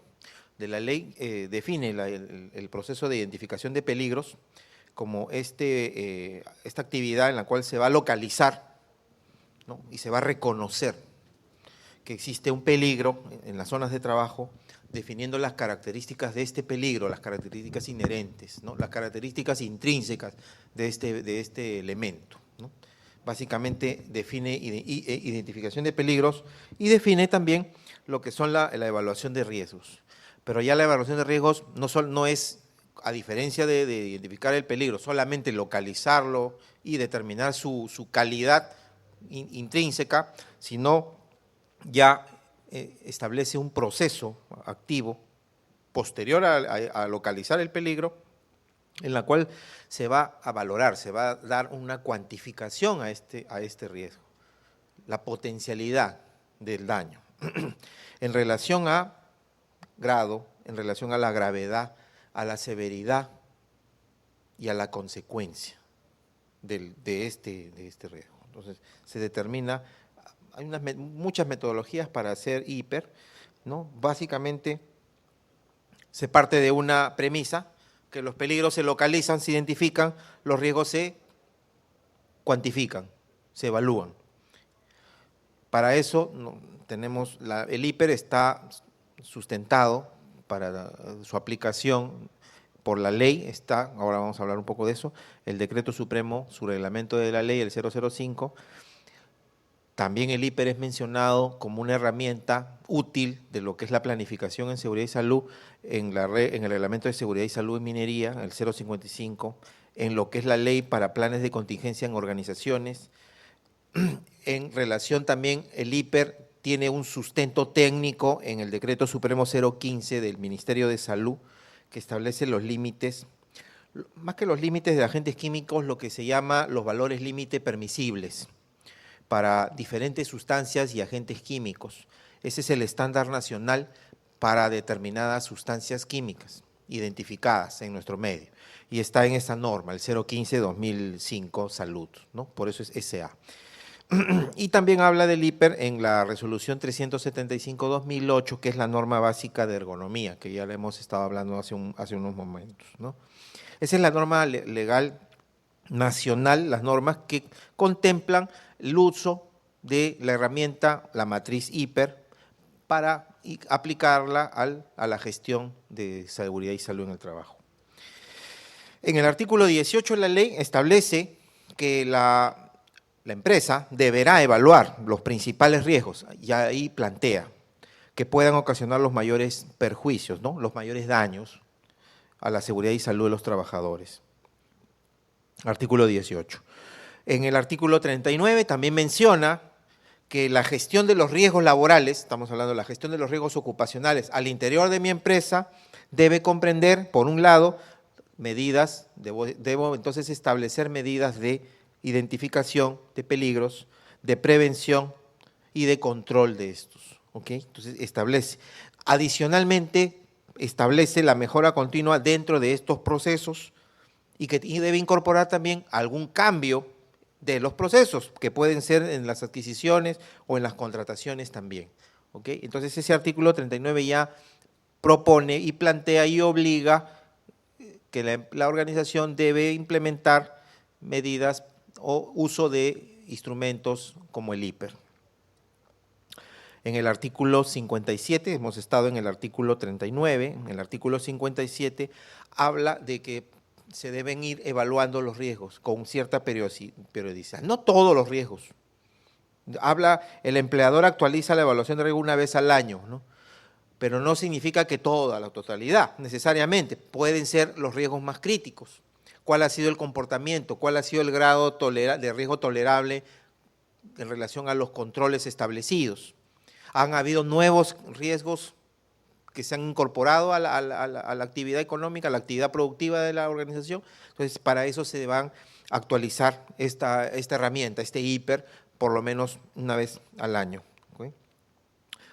de la ley define el proceso de identificación de peligros como esta actividad en la cual se va a localizar, ¿no? Y se va a reconocer que existe un peligro en las zonas de trabajo, definiendo las características de este peligro, las características inherentes, ¿no? Las características intrínsecas de este elemento, ¿no? Básicamente define identificación de peligros y define también lo que son la evaluación de riesgos. Pero ya la evaluación de riesgos no es, a diferencia de identificar el peligro, solamente localizarlo y determinar su calidad intrínseca, sino ya establece un proceso activo posterior a localizar el peligro, en la cual se va a valorar, se va a dar una cuantificación a este riesgo, la potencialidad del daño, en relación a grado, en relación a la gravedad, a la severidad y a la consecuencia de este riesgo. Entonces, se determina, hay muchas metodologías para hacer hiper, ¿no? Básicamente, se parte de una premisa, que los peligros se localizan, se identifican, los riesgos se cuantifican, se evalúan. Para eso tenemos, el hiper está sustentado para su aplicación por la ley, ahora vamos a hablar un poco de eso, el Decreto Supremo, su reglamento de la ley, el 005. También el hiper es mencionado como una herramienta útil de lo que es la planificación en seguridad y salud en el reglamento de seguridad y salud en minería, el 055, en lo que es la ley para planes de contingencia en organizaciones. En relación también, el hiper tiene un sustento técnico en el Decreto Supremo 015 del Ministerio de Salud, que establece los límites, más que los límites de agentes químicos, lo que se llama los valores límite permisibles para diferentes sustancias y agentes químicos. Ese es el estándar nacional para determinadas sustancias químicas identificadas en nuestro medio. Y está en esa norma, el 015-2005 Salud, ¿no? Por eso es SA. Y también habla del hiper en la resolución 375-2008, que es la norma básica de ergonomía, que ya le hemos estado hablando hace unos momentos, ¿no? Esa es la norma legal nacional, las normas que contemplan el uso de la herramienta, la matriz hiper, para aplicarla a la gestión de seguridad y salud en el trabajo. En el artículo 18 de la ley establece que la empresa deberá evaluar los principales riesgos, y ahí plantea que puedan ocasionar los mayores perjuicios, ¿no? Los mayores daños a la seguridad y salud de los trabajadores. Artículo 18. En el artículo 39 también menciona que la gestión de los riesgos laborales, estamos hablando de la gestión de los riesgos ocupacionales al interior de mi empresa, debe comprender, por un lado, medidas, debo entonces establecer medidas de identificación de peligros, de prevención y de control de estos, ¿ok? Entonces establece. Adicionalmente, establece la mejora continua dentro de estos procesos y debe incorporar también algún cambio de los procesos, que pueden ser en las adquisiciones o en las contrataciones también, ¿ok? Entonces ese artículo 39 ya propone y plantea y obliga que la organización debe implementar medidas o uso de instrumentos como el hiper. En el artículo 57, hemos estado en el artículo 39, en el artículo 57 habla de que se deben ir evaluando los riesgos con cierta periodicidad. No todos los riesgos. El empleador actualiza la evaluación de riesgo una vez al año, ¿no? Pero no significa que toda la totalidad, necesariamente. Pueden ser los riesgos más críticos. ¿Cuál ha sido el comportamiento? ¿Cuál ha sido el grado de riesgo tolerable en relación a los controles establecidos? ¿Han habido nuevos riesgos que se han incorporado a la actividad económica, a la actividad productiva de la organización? Entonces, para eso se van a actualizar esta herramienta, este hiper, por lo menos una vez al año. ¿Okay?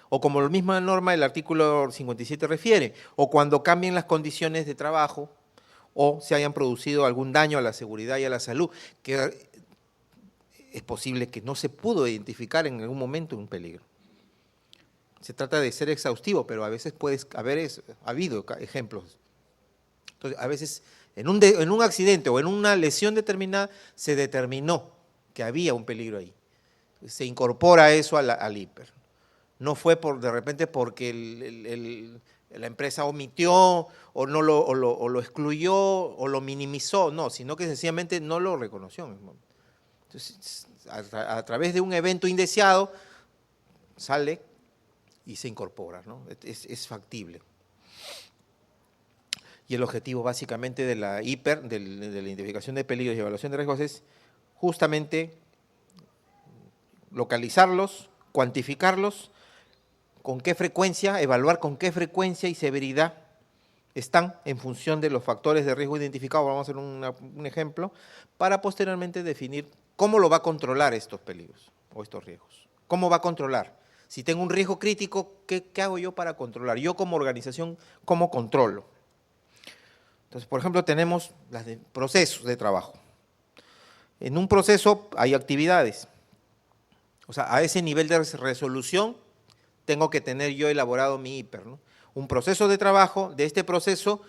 O como la misma norma del artículo 57 refiere, o cuando cambien las condiciones de trabajo o se hayan producido algún daño a la seguridad y a la salud, que es posible que no se pudo identificar en algún momento un peligro. Se trata de ser exhaustivo, pero a veces ha habido ejemplos. Entonces, a veces en un accidente o en una lesión determinada se determinó que había un peligro ahí. Se incorpora eso al hiper. No fue de repente porque la empresa omitió o lo excluyó o lo minimizó, no, sino que sencillamente no lo reconoció. Entonces, a través de un evento indeseado sale y se incorpora, ¿no? Es factible. Y el objetivo básicamente de la hiper, de la identificación de peligros y evaluación de riesgos, es justamente localizarlos, cuantificarlos, con qué frecuencia, evaluar con qué frecuencia y severidad están en función de los factores de riesgo identificados, vamos a hacer un ejemplo, para posteriormente definir cómo lo va a controlar estos peligros o estos riesgos. ¿Cómo va a controlar? Si tengo un riesgo crítico, ¿qué hago yo para controlar? Yo como organización, ¿cómo controlo? Entonces, por ejemplo, tenemos los procesos de trabajo. En un proceso hay actividades. O sea, a ese nivel de resolución tengo que tener yo elaborado mi hiper, ¿no? Un proceso de trabajo, de este proceso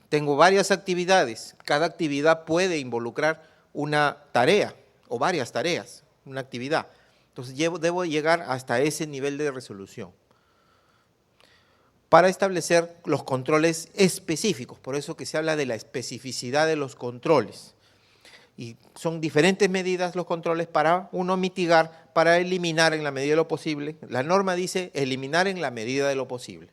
tengo varias actividades. Cada actividad puede involucrar una tarea o varias tareas, una actividad. Entonces, debo llegar hasta ese nivel de resolución para establecer los controles específicos. Por eso que se habla de la especificidad de los controles. Y son diferentes medidas los controles para uno mitigar, para eliminar en la medida de lo posible. La norma dice eliminar en la medida de lo posible.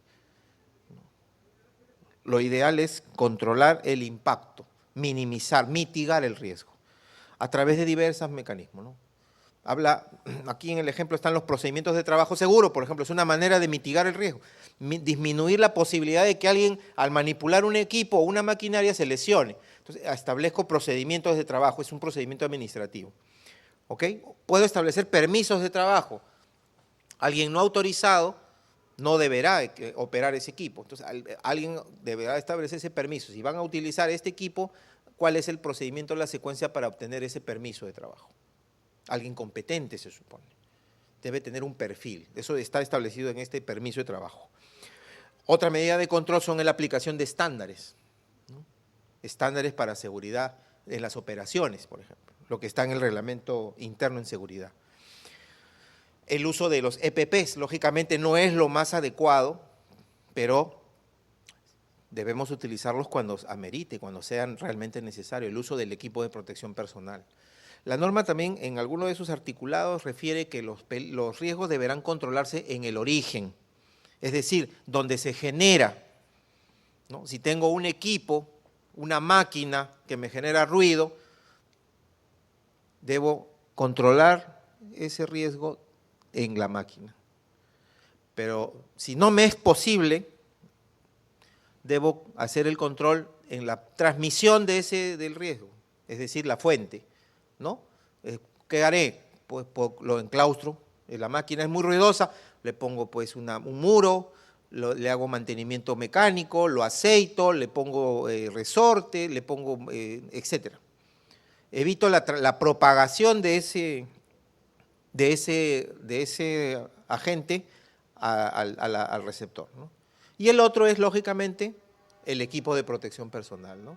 Lo ideal es controlar el impacto, minimizar, mitigar el riesgo, a través de diversos mecanismos, ¿no? Habla, aquí en el ejemplo están los procedimientos de trabajo seguro, por ejemplo, es una manera de mitigar el riesgo, disminuir la posibilidad de que alguien al manipular un equipo o una maquinaria se lesione. Entonces, establezco procedimientos de trabajo, es un procedimiento administrativo. ¿Ok? Puedo establecer permisos de trabajo. Alguien no autorizado no deberá operar ese equipo. Entonces, alguien deberá establecer ese permiso. Si van a utilizar este equipo, ¿cuál es el procedimiento, la secuencia para obtener ese permiso de trabajo? Alguien competente, se supone. Debe tener un perfil. Eso está establecido en este permiso de trabajo. Otra medida de control son la aplicación de estándares, ¿no? Estándares para seguridad en las operaciones, por ejemplo, lo que está en el reglamento interno en seguridad. El uso de los EPPs, lógicamente, no es lo más adecuado, pero debemos utilizarlos cuando amerite, cuando sean realmente necesarios. El uso del equipo de protección personal. La norma también, en alguno de sus articulados, refiere que los riesgos deberán controlarse en el origen, es decir, donde se genera, ¿no? Si tengo un equipo, una máquina que me genera ruido, debo controlar ese riesgo en la máquina. Pero si no me es posible, debo hacer el control en la transmisión del riesgo, es decir, la fuente, ¿no? ¿Qué haré? Pues lo enclaustro, la máquina es muy ruidosa, le pongo pues un muro, le hago mantenimiento mecánico, lo aceito, le pongo resorte, le pongo, etcétera. Evito la propagación de ese agente al receptor, ¿no? Y el otro es, lógicamente, el equipo de protección personal, ¿no?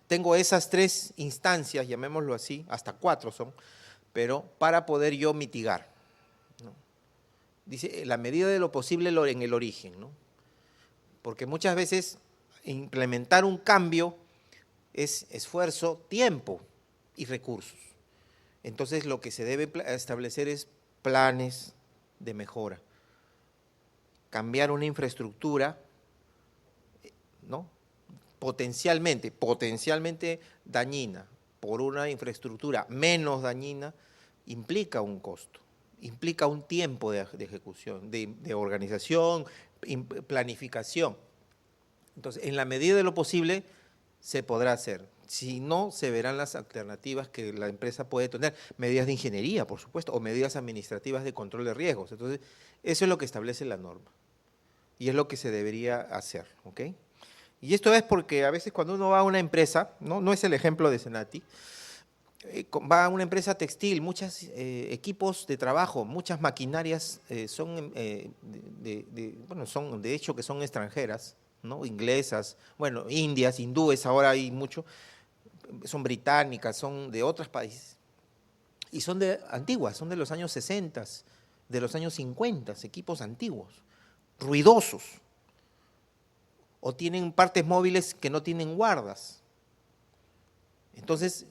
Tengo esas tres instancias, llamémoslo así, hasta 4 son, pero para poder yo mitigar, ¿no? Dice, la medida de lo posible en el origen, ¿no? Porque muchas veces implementar un cambio es esfuerzo, tiempo y recursos. Entonces lo que se debe establecer es planes de mejora. Cambiar una infraestructura, ¿no? Potencialmente dañina por una infraestructura menos dañina, implica un costo, implica un tiempo de ejecución, de organización, planificación. Entonces, en la medida de lo posible, se podrá hacer. Si no, se verán las alternativas que la empresa puede tener, medidas de ingeniería, por supuesto, o medidas administrativas de control de riesgos. Entonces, eso es lo que establece la norma y es lo que se debería hacer, ¿ok? Y esto es porque a veces cuando uno va a una empresa, no es el ejemplo de Senati, va a una empresa textil, muchos equipos de trabajo, muchas maquinarias son de hecho que son extranjeras, ¿no? Inglesas, bueno, indias, hindúes, ahora hay mucho, son británicas, son de otros países, y son antiguas, son de los años 60, de los años 50, equipos antiguos, ruidosos, o tienen partes móviles que no tienen guardas. Entonces,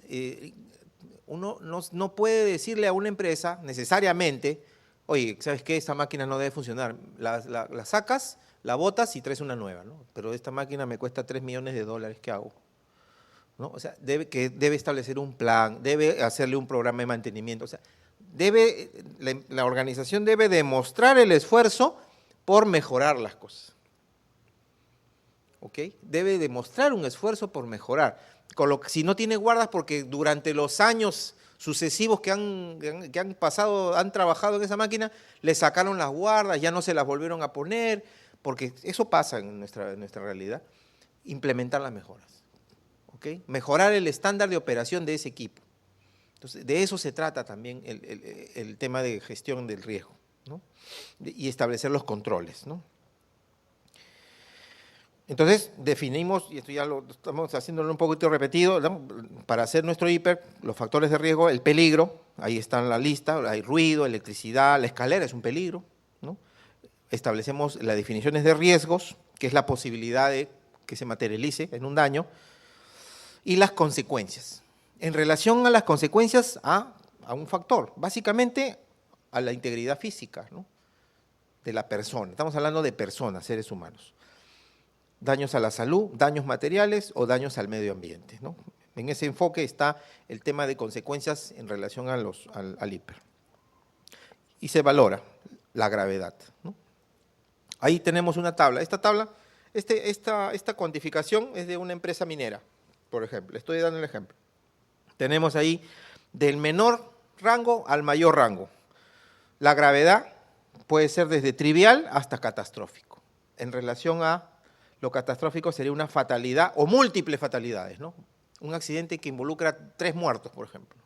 uno no puede decirle a una empresa necesariamente, oye, ¿sabes qué? Esta máquina no debe funcionar. La sacas, la botas y traes una nueva, ¿no? Pero esta máquina me cuesta $3 millones, ¿qué hago? ¿No? O sea, debe establecer un plan, debe hacerle un programa de mantenimiento. O sea, la organización debe demostrar el esfuerzo por mejorar las cosas. ¿Ok? Debe demostrar un esfuerzo por mejorar. Si no tiene guardas, porque durante los años sucesivos que han pasado, han trabajado en esa máquina, le sacaron las guardas, ya no se las volvieron a poner, porque eso pasa en nuestra realidad. Implementar las mejoras. ¿ok? Mejorar el estándar de operación de ese equipo. Entonces, de eso se trata también el tema de gestión del riesgo, ¿no? Y establecer los controles, ¿no? Entonces, definimos, y esto ya lo estamos haciéndolo un poquito repetido, ¿no? Para hacer nuestro hiper, los factores de riesgo, el peligro, ahí está en la lista, hay ruido, electricidad, la escalera es un peligro, ¿no? Establecemos las definiciones de riesgos, que es la posibilidad de que se materialice en un daño, y las consecuencias. En relación a las consecuencias, a un factor, básicamente a la integridad física, ¿no? De la persona. Estamos hablando de personas, seres humanos. Daños a la salud, daños materiales o daños al medio ambiente, ¿no? En ese enfoque está el tema de consecuencias en relación a al hiper. Y se valora la gravedad, ¿no? Ahí tenemos una tabla. Esta tabla, esta cuantificación es de una empresa minera, por ejemplo. Estoy dando el ejemplo. Tenemos ahí del menor rango al mayor rango. La gravedad puede ser desde trivial hasta catastrófico. En relación a lo catastrófico sería una fatalidad o múltiples fatalidades, ¿no? Un accidente que involucra 3 muertos, por ejemplo.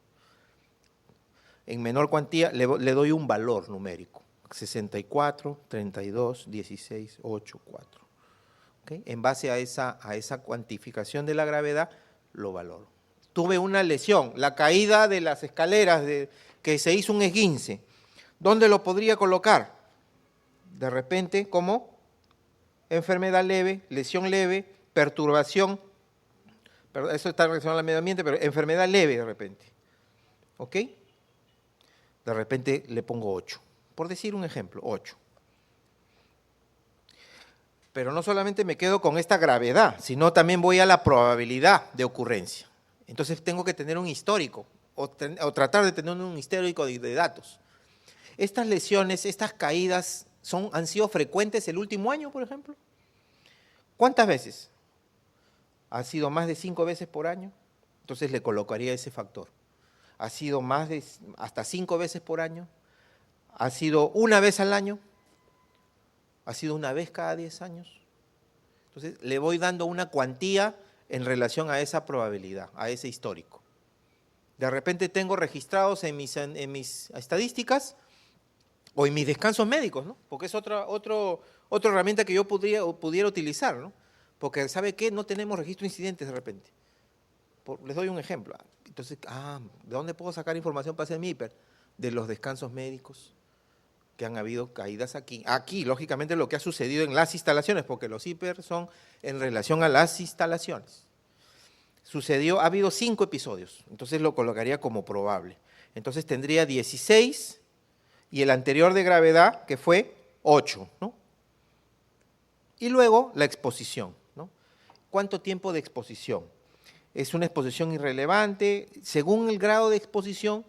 En menor cuantía le doy un valor numérico. 64, 32, 16, 8, 4. ¿Okay? En base a esa cuantificación de la gravedad, lo valoro. Tuve una lesión, la caída de las escaleras, que se hizo un esguince. ¿Dónde lo podría colocar? De repente, como enfermedad leve, lesión leve, perturbación, eso está relacionado al medio ambiente, pero enfermedad leve de repente. ¿Ok? De repente le pongo 8. Por decir un ejemplo, 8. Pero no solamente me quedo con esta gravedad, sino también voy a la probabilidad de ocurrencia. Entonces tengo que tener un histórico, o tratar de tener un histórico de datos. Estas lesiones, estas caídas, ¿han sido frecuentes el último año, por ejemplo? ¿Cuántas veces? ¿Ha sido más de 5 veces por año? Entonces le colocaría ese factor. ¿Ha sido más de hasta 5 veces por año? ¿Ha sido una vez al año? ¿Ha sido una vez cada 10 años? Entonces le voy dando una cuantía en relación a esa probabilidad, a ese histórico. De repente tengo registrados en mis estadísticas o en mis descansos médicos, ¿no? Porque es otra herramienta que yo pudiera utilizar, ¿no? Porque, ¿sabe qué? No tenemos registro de incidentes de repente. Les doy un ejemplo. Entonces, ¿de dónde puedo sacar información para hacer mi hiper? De los descansos médicos, que han habido caídas aquí. Aquí, lógicamente, lo que ha sucedido en las instalaciones, porque los hiper son en relación a las instalaciones. Ha habido 5 episodios, entonces lo colocaría como probable. Entonces tendría 16 y el anterior de gravedad, que fue 8, ¿no? Y luego la exposición, ¿no? ¿Cuánto tiempo de exposición? Es una exposición irrelevante. Según el grado de exposición,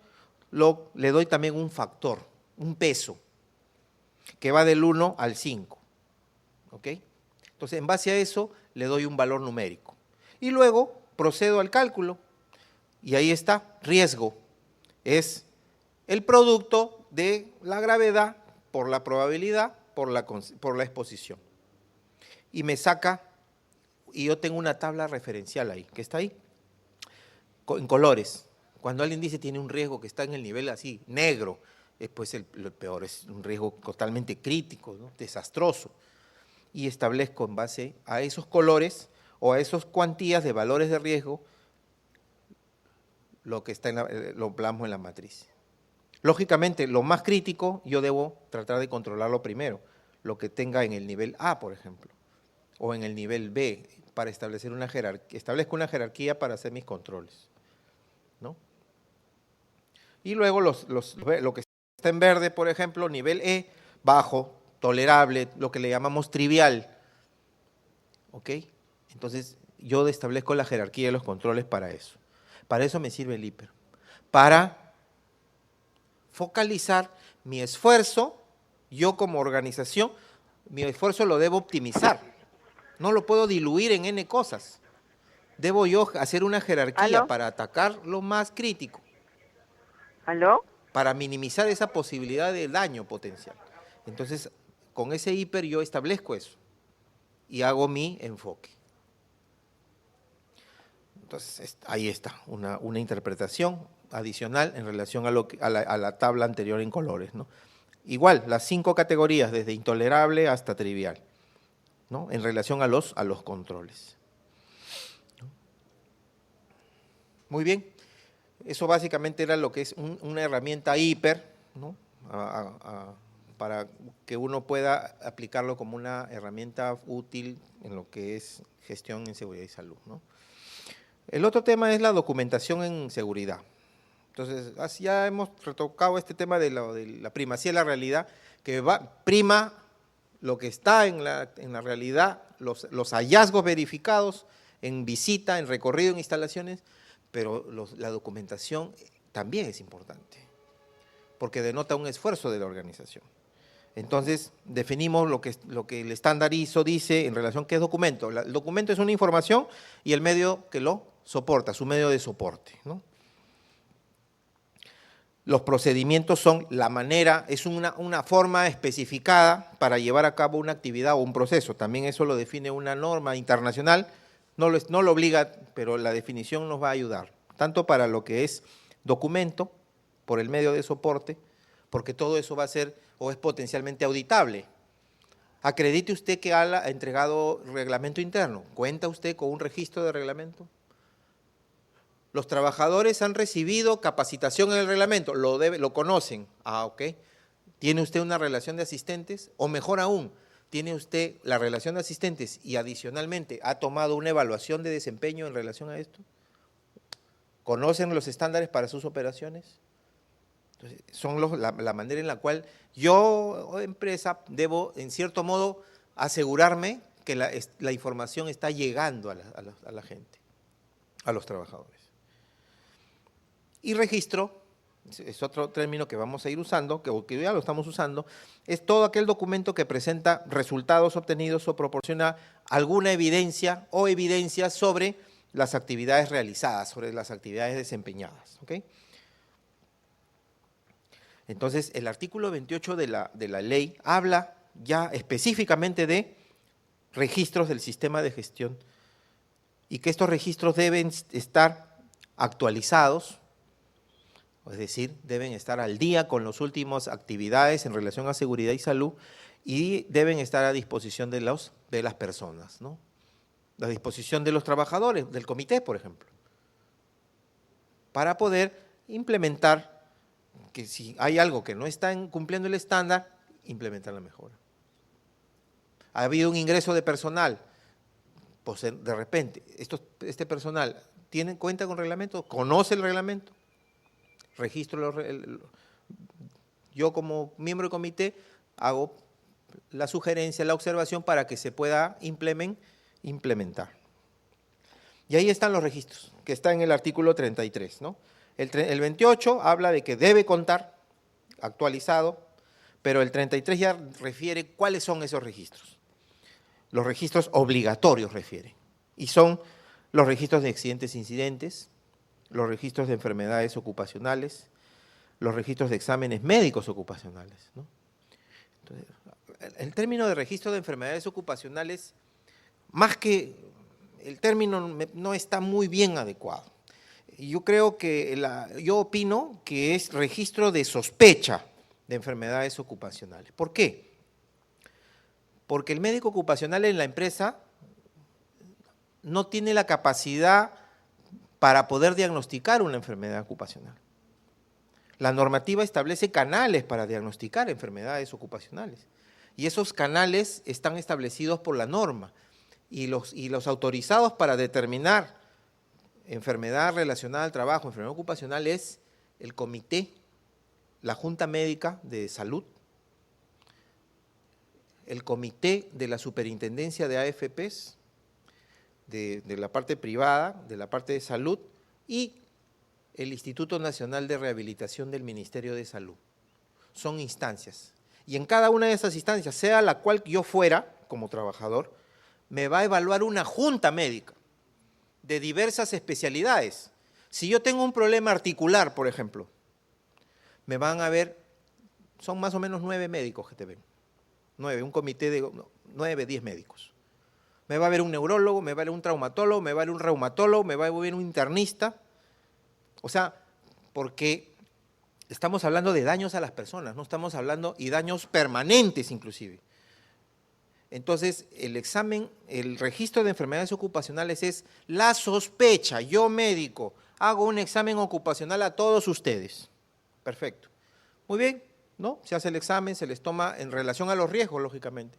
le doy también un factor, un peso, que va del 1 al 5. ¿Ok? Entonces, en base a eso, le doy un valor numérico. Y luego procedo al cálculo. Y ahí está, riesgo. Es el producto de la gravedad por la probabilidad, por la exposición. Y me saca, y yo tengo una tabla referencial ahí, que está ahí, en colores. Cuando alguien dice tiene un riesgo que está en el nivel así, negro, pues lo peor, es un riesgo totalmente crítico, ¿no? Desastroso. Y establezco en base a esos colores o a esas cuantías de valores de riesgo lo que está lo plasmo en la matriz. Lógicamente, lo más crítico yo debo tratar de controlarlo primero, lo que tenga en el nivel A, por ejemplo, o en el nivel B, para establecer una jerarquía, establezco una jerarquía para hacer mis controles, ¿no? Y luego lo que está en verde, por ejemplo, nivel E, bajo, tolerable, lo que le llamamos trivial, ¿ok? Entonces, yo establezco la jerarquía de los controles para eso. Para eso me sirve el hiper, para focalizar mi esfuerzo, yo como organización, mi esfuerzo lo debo optimizar, no lo puedo diluir en N cosas. Debo yo hacer una jerarquía ¿Aló? para atacar lo más crítico, ¿Aló? para minimizar esa posibilidad de daño potencial. Entonces, con ese hiper yo establezco eso y hago mi enfoque. Entonces, ahí está, una interpretación adicional en relación a la tabla anterior en colores, ¿no? Igual, las 5 categorías, desde intolerable hasta trivial, ¿no? En relación a los controles. Muy bien, eso básicamente era lo que es una herramienta hiper, ¿no? Para que uno pueda aplicarlo como una herramienta útil en lo que es gestión en seguridad y salud, ¿no? El otro tema es la documentación en seguridad. Entonces, ya hemos retocado este tema de la primacía de la realidad, que prima lo que está en la realidad, los hallazgos verificados en visita, en recorrido, en instalaciones, pero la documentación también es importante, porque denota un esfuerzo de la organización. Entonces, definimos lo que el estándar ISO dice en relación a qué es documento. El documento es una información y el medio que lo soporta, su medio de soporte, ¿no? Los procedimientos son la manera, es una forma especificada para llevar a cabo una actividad o un proceso. También eso lo define una norma internacional, no lo obliga, pero la definición nos va a ayudar, tanto para lo que es documento, por el medio de soporte, porque todo eso va a ser o es potencialmente auditable. Acredite usted que ha entregado reglamento interno. ¿Cuenta usted con un registro de reglamento? Los trabajadores han recibido capacitación en el reglamento, lo conocen. Ok. ¿Tiene usted una relación de asistentes? O mejor aún, ¿tiene usted la relación de asistentes y adicionalmente ha tomado una evaluación de desempeño en relación a esto? ¿Conocen los estándares para sus operaciones? Entonces, son la manera en la cual yo, empresa, debo, en cierto modo, asegurarme que la información está llegando a la gente, a los trabajadores. Y registro, es otro término que vamos a ir usando, que ya lo estamos usando, es todo aquel documento que presenta resultados obtenidos o proporciona alguna evidencia o evidencias sobre las actividades realizadas, sobre las actividades desempeñadas, ¿ok? Entonces, el artículo 28 de la ley habla ya específicamente de registros del sistema de gestión y que estos registros deben estar actualizados, es decir, deben estar al día con las últimas actividades en relación a seguridad y salud y deben estar a disposición de las personas, ¿no? A disposición de los trabajadores, del comité, por ejemplo, para poder implementar que si hay algo que no está cumpliendo el estándar, implementar la mejora. Ha habido un ingreso de personal, pues de repente, este personal cuenta con reglamento, conoce el reglamento, registro, yo como miembro del comité hago la sugerencia, la observación para que se pueda implementar. Y ahí están los registros, que está en el artículo 33, ¿no? El 28 habla de que debe contar, actualizado, pero el 33 ya refiere cuáles son esos registros. Los registros obligatorios refiere, y son los registros de accidentes e incidentes, los registros de enfermedades ocupacionales, los registros de exámenes médicos ocupacionales, ¿no? Entonces, el término de registro de enfermedades ocupacionales, más que el término no está muy bien adecuado. Yo creo que, yo opino que es registro de sospecha de enfermedades ocupacionales. ¿Por qué? Porque el médico ocupacional en la empresa no tiene la capacidad para poder diagnosticar una enfermedad ocupacional. La normativa establece canales para diagnosticar enfermedades ocupacionales y esos canales están establecidos por la norma y los autorizados para determinar enfermedad relacionada al trabajo, enfermedad ocupacional, es el comité, la Junta Médica de Salud, el comité de la Superintendencia de AFPs, de la parte privada, de la parte de salud, y el Instituto Nacional de Rehabilitación del Ministerio de Salud. Son instancias. Y en cada una de esas instancias, sea la cual yo fuera como trabajador, me va a evaluar una junta médica de diversas especialidades. Si yo tengo un problema articular, por ejemplo, me van a ver, son más o menos 9 médicos que te ven. 9, un comité de 9, 10 médicos. Me va a ver un neurólogo, me va a ver un traumatólogo, me va a ver un reumatólogo, me va a ver un internista. O sea, porque estamos hablando de daños a las personas, no estamos hablando, y daños permanentes inclusive. Entonces, el examen, el registro de enfermedades ocupacionales es la sospecha. Yo, médico, hago un examen ocupacional a todos ustedes. Perfecto. Muy bien, ¿no? Se hace el examen, se les toma en relación a los riesgos, lógicamente.